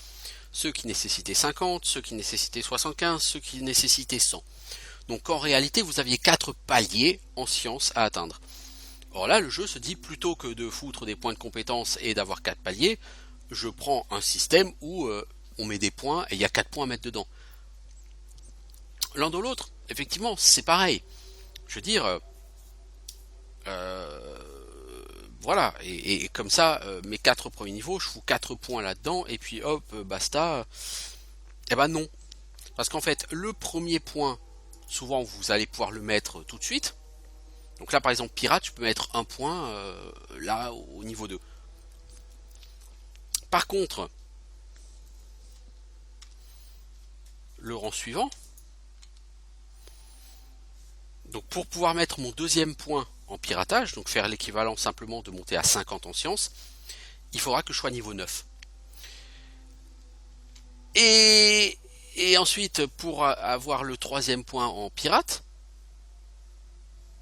ceux qui nécessitaient 50, ceux qui nécessitaient 75, ceux qui nécessitaient 100. Donc en réalité, vous aviez 4 paliers en science à atteindre. Or là, le jeu se dit, plutôt que de foutre des points de compétence et d'avoir 4 paliers, je prends un système où on met des points et il y a 4 points à mettre dedans. L'un dans l'autre, effectivement, c'est pareil. Je veux dire, voilà, et comme ça, mes 4 premiers niveaux, je fous 4 points là-dedans, et puis hop, basta. Eh ben non. Parce qu'en fait, le premier point, souvent vous allez pouvoir le mettre tout de suite. Donc là, par exemple, pirate, je peux mettre un point là au niveau 2. Par contre, le rang suivant, donc pour pouvoir mettre mon deuxième point en piratage, donc faire l'équivalent simplement de monter à 50 en science, il faudra que je sois niveau 9. Et ensuite, pour avoir le troisième point en pirate,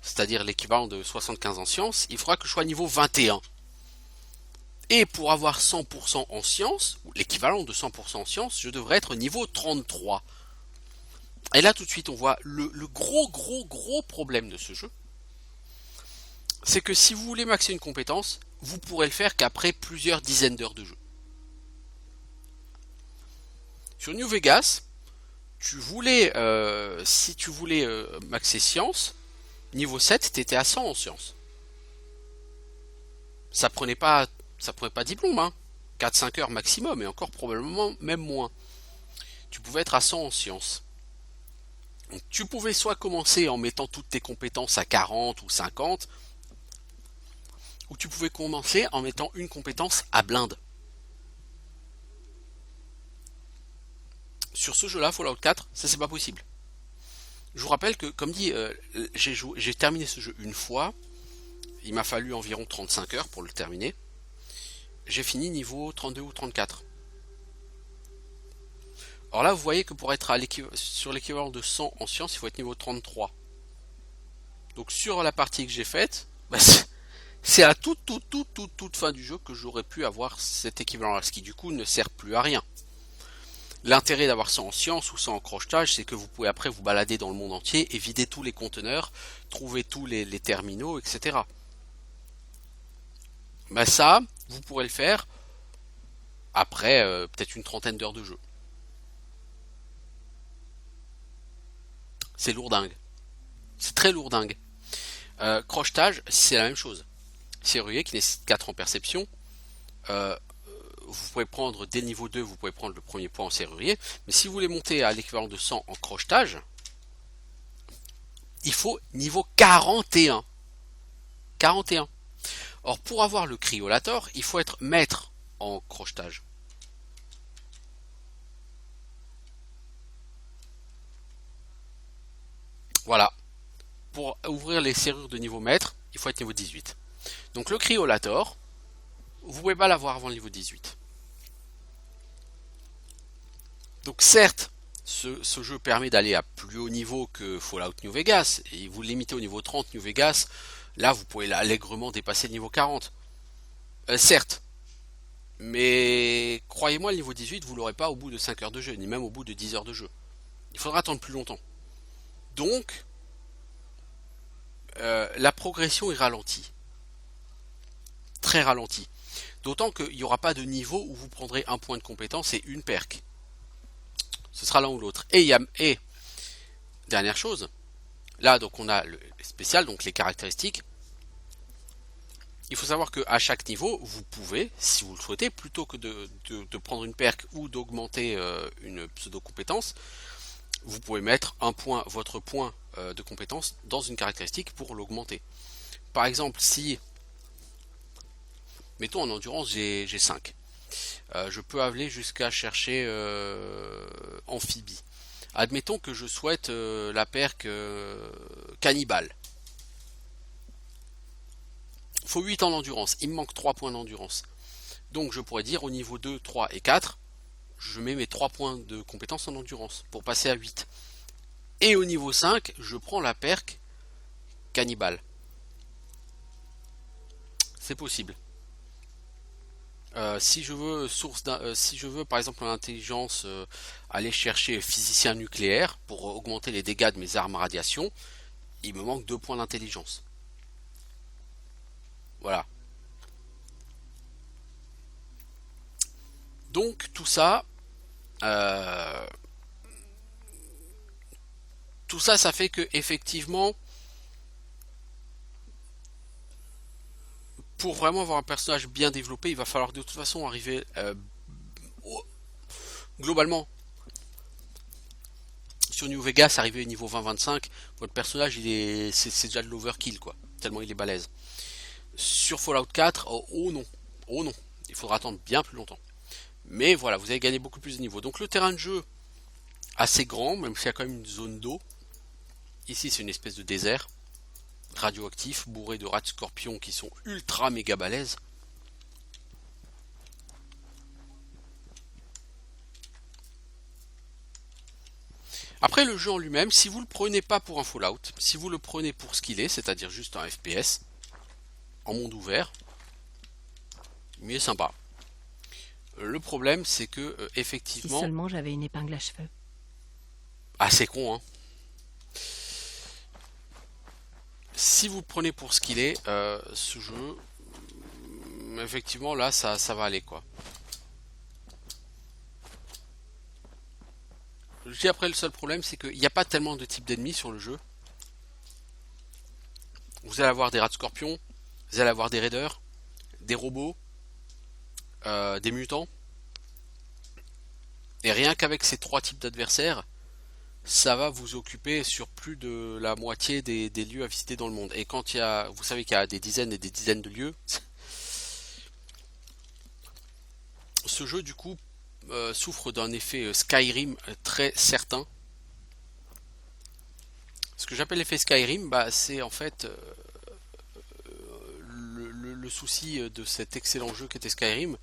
c'est-à-dire l'équivalent de 75 en science, il faudra que je sois niveau 21. Et pour avoir 100% en science, ou l'équivalent de 100% en science, je devrais être niveau 33. Et là tout de suite on voit le gros problème de ce jeu. C'est que si vous voulez maxer une compétence, vous pourrez le faire qu'après plusieurs dizaines d'heures de jeu. Sur New Vegas, si tu voulais maxer science, niveau 7, tu étais à 100 en science. Ça prenait pas 10 plombes, hein. 4-5 heures maximum, et encore probablement même moins. Tu pouvais être à 100 en science. Donc, tu pouvais soit commencer en mettant toutes tes compétences à 40 ou 50, ou tu pouvais commencer en mettant une compétence à blinde. Sur ce jeu-là, Fallout 4, ça c'est pas possible. Je vous rappelle que, comme dit, j'ai terminé ce jeu une fois. Il m'a fallu environ 35 heures pour le terminer. J'ai fini niveau 32 ou 34. Alors là, vous voyez que pour être sur l'équivalent de 100 en sciences, il faut être niveau 33. Donc sur la partie que j'ai faite, bah, c'est à la toute fin du jeu que j'aurais pu avoir cet équivalent-là, ce qui du coup ne sert plus à rien. L'intérêt d'avoir ça en science ou ça en crochetage, c'est que vous pouvez après vous balader dans le monde entier et vider tous les conteneurs, trouver tous les terminaux, etc. Ben ça, vous pourrez le faire après peut-être une trentaine d'heures de jeu. C'est lourdingue. C'est très lourdingue. Crochetage, c'est la même chose. Serrurier qui nécessite 4 en perception. Vous pouvez prendre dès le niveau 2, vous pouvez prendre le premier point en serrurier. Mais si vous voulez monter à l'équivalent de 100 en crochetage, il faut niveau 41. 41. Or, pour avoir le cryolator, il faut être maître en crochetage. Voilà. Pour ouvrir les serrures de niveau maître, il faut être niveau 18. Donc le cryolator, vous pouvez pas l'avoir avant le niveau 18. Donc certes, ce jeu permet d'aller à plus haut niveau que Fallout New Vegas, et vous le limitez au niveau 30 New Vegas, là vous pouvez allègrement dépasser le niveau 40. Certes, mais croyez-moi, le niveau 18, vous l'aurez pas au bout de 5 heures de jeu, ni même au bout de 10 heures de jeu. Il faudra attendre plus longtemps. Donc, la progression est ralentie. Très ralentie. D'autant qu'il n'y aura pas de niveau où vous prendrez un point de compétence et une perk. Ce sera l'un ou l'autre. Et dernière chose, là donc on a le spécial, donc les caractéristiques. Il faut savoir qu'à chaque niveau, vous pouvez, si vous le souhaitez, plutôt que de prendre une perk ou d'augmenter une pseudo-compétence, vous pouvez mettre votre point de compétence dans une caractéristique pour l'augmenter. Par exemple, si, mettons en endurance, j'ai 5. Je peux aller jusqu'à chercher amphibie. Admettons que je souhaite la perk cannibale. Il faut 8 en endurance. Il me manque 3 points d'endurance. Donc je pourrais dire au niveau 2, 3 et 4, je mets mes 3 points de compétence en endurance pour passer à 8. Et au niveau 5, je prends la perk cannibale. C'est possible. Si je veux par exemple en intelligence aller chercher physicien nucléaire pour augmenter les dégâts de mes armes à radiation, il me manque 2 points d'intelligence. Voilà. Donc tout ça, ça fait que effectivement, pour vraiment avoir un personnage bien développé, il va falloir de toute façon arriver globalement sur New Vegas, arriver au niveau 20-25, votre personnage c'est déjà de l'overkill quoi, tellement il est balèze. Sur Fallout 4, oh non, il faudra attendre bien plus longtemps. Mais voilà, vous avez gagné beaucoup plus de niveaux. Donc le terrain de jeu assez grand, même s'il y a quand même une zone d'eau. Ici c'est une espèce de désert radioactif, bourré de rats de scorpions qui sont ultra méga balèzes. Après le jeu en lui-même, si vous le prenez pas pour un Fallout, si vous le prenez pour ce qu'il est, c'est-à-dire juste un FPS, en monde ouvert, il est sympa. Le problème c'est que effectivement... Si seulement j'avais une épingle à cheveux. Ah c'est con hein. Si vous le prenez pour ce qu'il est, ce jeu, effectivement là ça va aller quoi. Je dis après le seul problème c'est qu'il n'y a pas tellement de types d'ennemis sur le jeu. Vous allez avoir des rats de scorpions, vous allez avoir des raiders, des robots, des mutants. Et rien qu'avec ces 3 types d'adversaires, ça va vous occuper sur plus de la moitié des lieux à visiter dans le monde. Et quand vous savez qu'il y a des dizaines et des dizaines de lieux, ce jeu du coup souffre d'un effet Skyrim très certain. que j'appelle l'effet Skyrim, bah, c'est en fait le souci de cet excellent jeu qu'était Skyrim,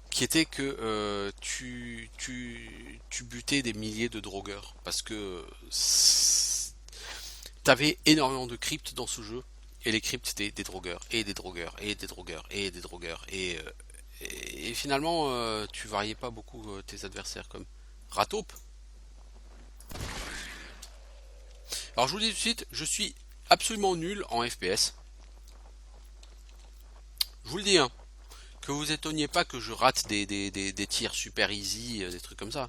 qui était que tu butais des milliers de drogueurs, parce que t'avais énormément de cryptes dans ce jeu, et les cryptes c'était des drogueurs, et des drogueurs, et des drogueurs, et des drogueurs, et finalement tu variais pas beaucoup tes adversaires, comme Rataupe. Alors je vous dis tout de suite, je suis absolument nul en FPS. Je vous le dis, hein, que vous étonniez pas que je rate des tirs super easy, des trucs comme ça.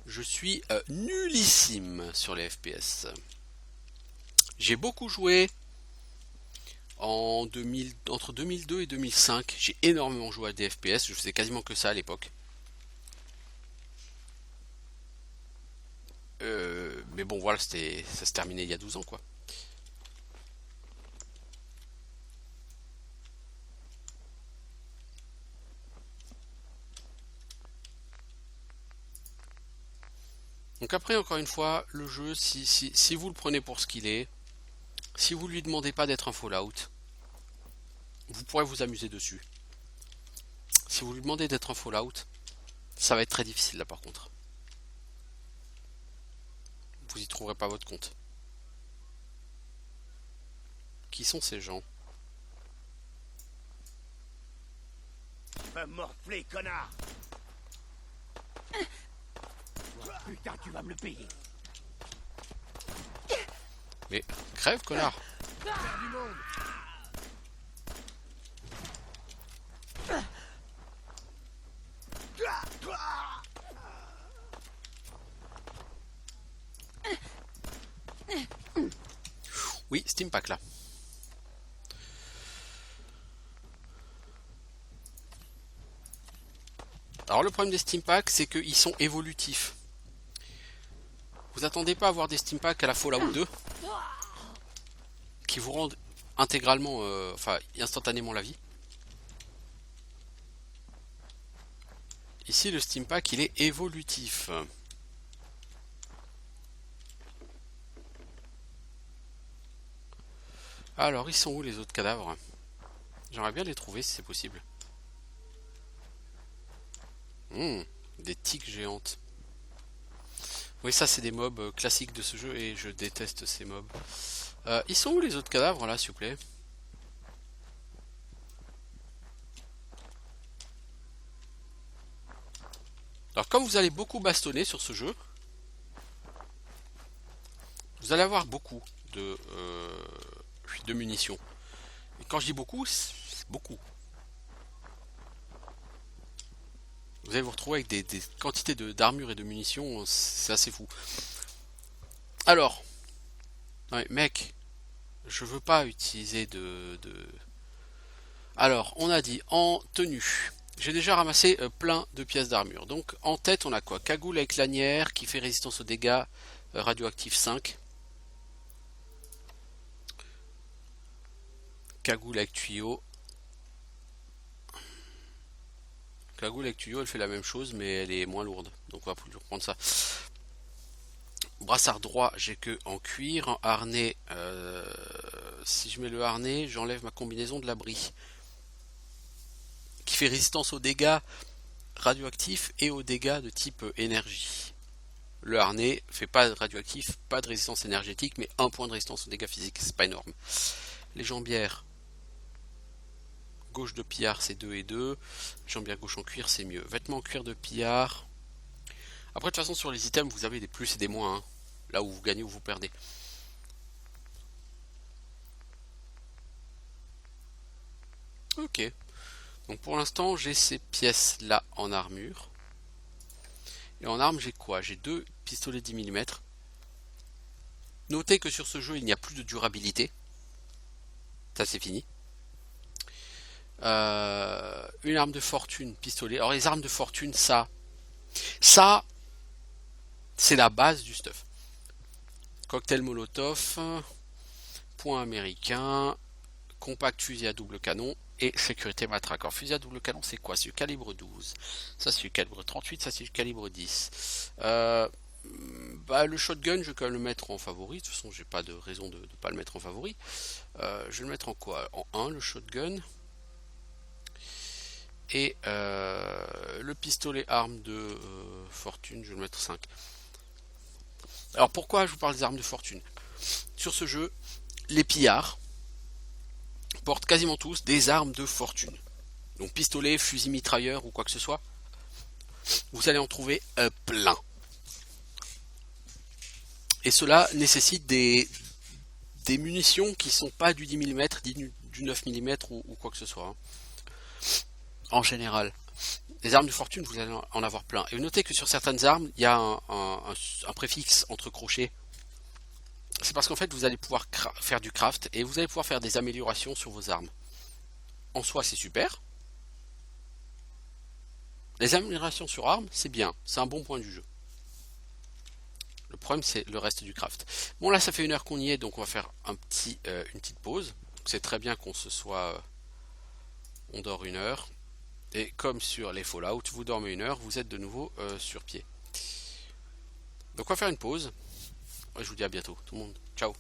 Je suis nullissime sur les FPS. J'ai beaucoup joué entre 2002 et 2005. J'ai énormément joué à des FPS, je faisais quasiment que ça à l'époque. Mais bon voilà, ça se terminait il y a 12 ans quoi. Donc après encore une fois, le jeu, si vous le prenez pour ce qu'il est, si vous lui demandez pas d'être un Fallout, vous pourrez vous amuser dessus. Si vous lui demandez d'être un Fallout, ça va être très difficile là par contre. Vous y trouverez pas votre compte. Qui sont ces gens? Va morfler, connard! Putain, tu vas me le payer. Mais crève, connard! Oui, Steampack là. Alors le problème des Steampack, c'est qu'ils sont évolutifs. Vous attendez pas à avoir des Steampack à la Fallout 2 qui vous rendent intégralement, enfin instantanément la vie. Ici le Steampack il est évolutif. Alors ils sont où les autres cadavres? J'aimerais bien les trouver si c'est possible. Des tiques géantes. Oui, ça c'est des mobs classiques de ce jeu et je déteste ces mobs. Ils sont où les autres cadavres là, s'il vous plaît? Alors comme vous allez beaucoup bastonner sur ce jeu, vous allez avoir beaucoup de munitions. Et quand je dis beaucoup, c'est beaucoup. Vous allez vous retrouver avec des quantités d'armure et de munitions, c'est assez fou. Alors, ouais, mec, je veux pas utiliser Alors, on a dit en tenue. J'ai déjà ramassé plein de pièces d'armure. Donc, en tête, on a quoi? Cagoule avec lanière qui fait résistance aux dégâts radioactifs 5. Cagoule avec tuyau. Cagoule avec tuyau, elle fait la même chose, mais elle est moins lourde. Donc on va pouvoir prendre ça. Brassard droit, j'ai que en cuir. En harnais, si je mets le harnais, j'enlève ma combinaison de l'abri. Qui fait résistance aux dégâts radioactifs et aux dégâts de type énergie. Le harnais fait pas de radioactif, pas de résistance énergétique, mais 1 point de résistance aux dégâts physiques. C'est pas énorme. Les jambières. Gauche de pillard c'est 2 et 2. Jambière gauche en cuir c'est mieux. Vêtements en cuir de pillard. Après de toute façon sur les items vous avez des plus et des moins. Hein. Là où vous gagnez ou vous perdez. Ok. Donc pour l'instant j'ai ces pièces là en armure. Et en arme j'ai quoi? J'ai 2 pistolets 10 mm. Notez que sur ce jeu il n'y a plus de durabilité. Ça c'est fini. Une arme de fortune, pistolet. Alors les armes de fortune, ça c'est la base du stuff. Cocktail molotov, point américain, compact fusil à double canon et sécurité matraque. Alors fusil à double canon c'est quoi? C'est du calibre 12. Ça c'est du calibre 38, ça c'est du calibre 10. Bah, le shotgun, je vais quand même le mettre en favori. De toute façon, j'ai pas de raison de ne pas le mettre en favori. Je vais le mettre en quoi? En 1, le shotgun. Et le pistolet arme de fortune, je vais le mettre 5. Alors pourquoi je vous parle des armes de fortune? Sur ce jeu, les pillards portent quasiment tous des armes de fortune. Donc pistolet, fusil mitrailleur ou quoi que ce soit. Vous allez en trouver plein. Et cela nécessite des munitions qui ne sont pas du 10 mm, du 9 mm ou quoi que ce soit. En général. Les armes de fortune, vous allez en avoir plein. Et notez que sur certaines armes, il y a un préfixe entre crochets. C'est parce qu'en fait, vous allez pouvoir faire du craft et vous allez pouvoir faire des améliorations sur vos armes. En soi, c'est super. Les améliorations sur armes, c'est bien. C'est un bon point du jeu. Le problème, c'est le reste du craft. Bon, là, ça fait 1 heure qu'on y est, donc on va faire une petite pause. C'est très bien qu'on se soit... on dort 1 heure. Et comme sur les Fallout, vous dormez 1 heure, vous êtes de nouveau sur pied. Donc on va faire une pause. Je vous dis à bientôt, tout le monde. Ciao.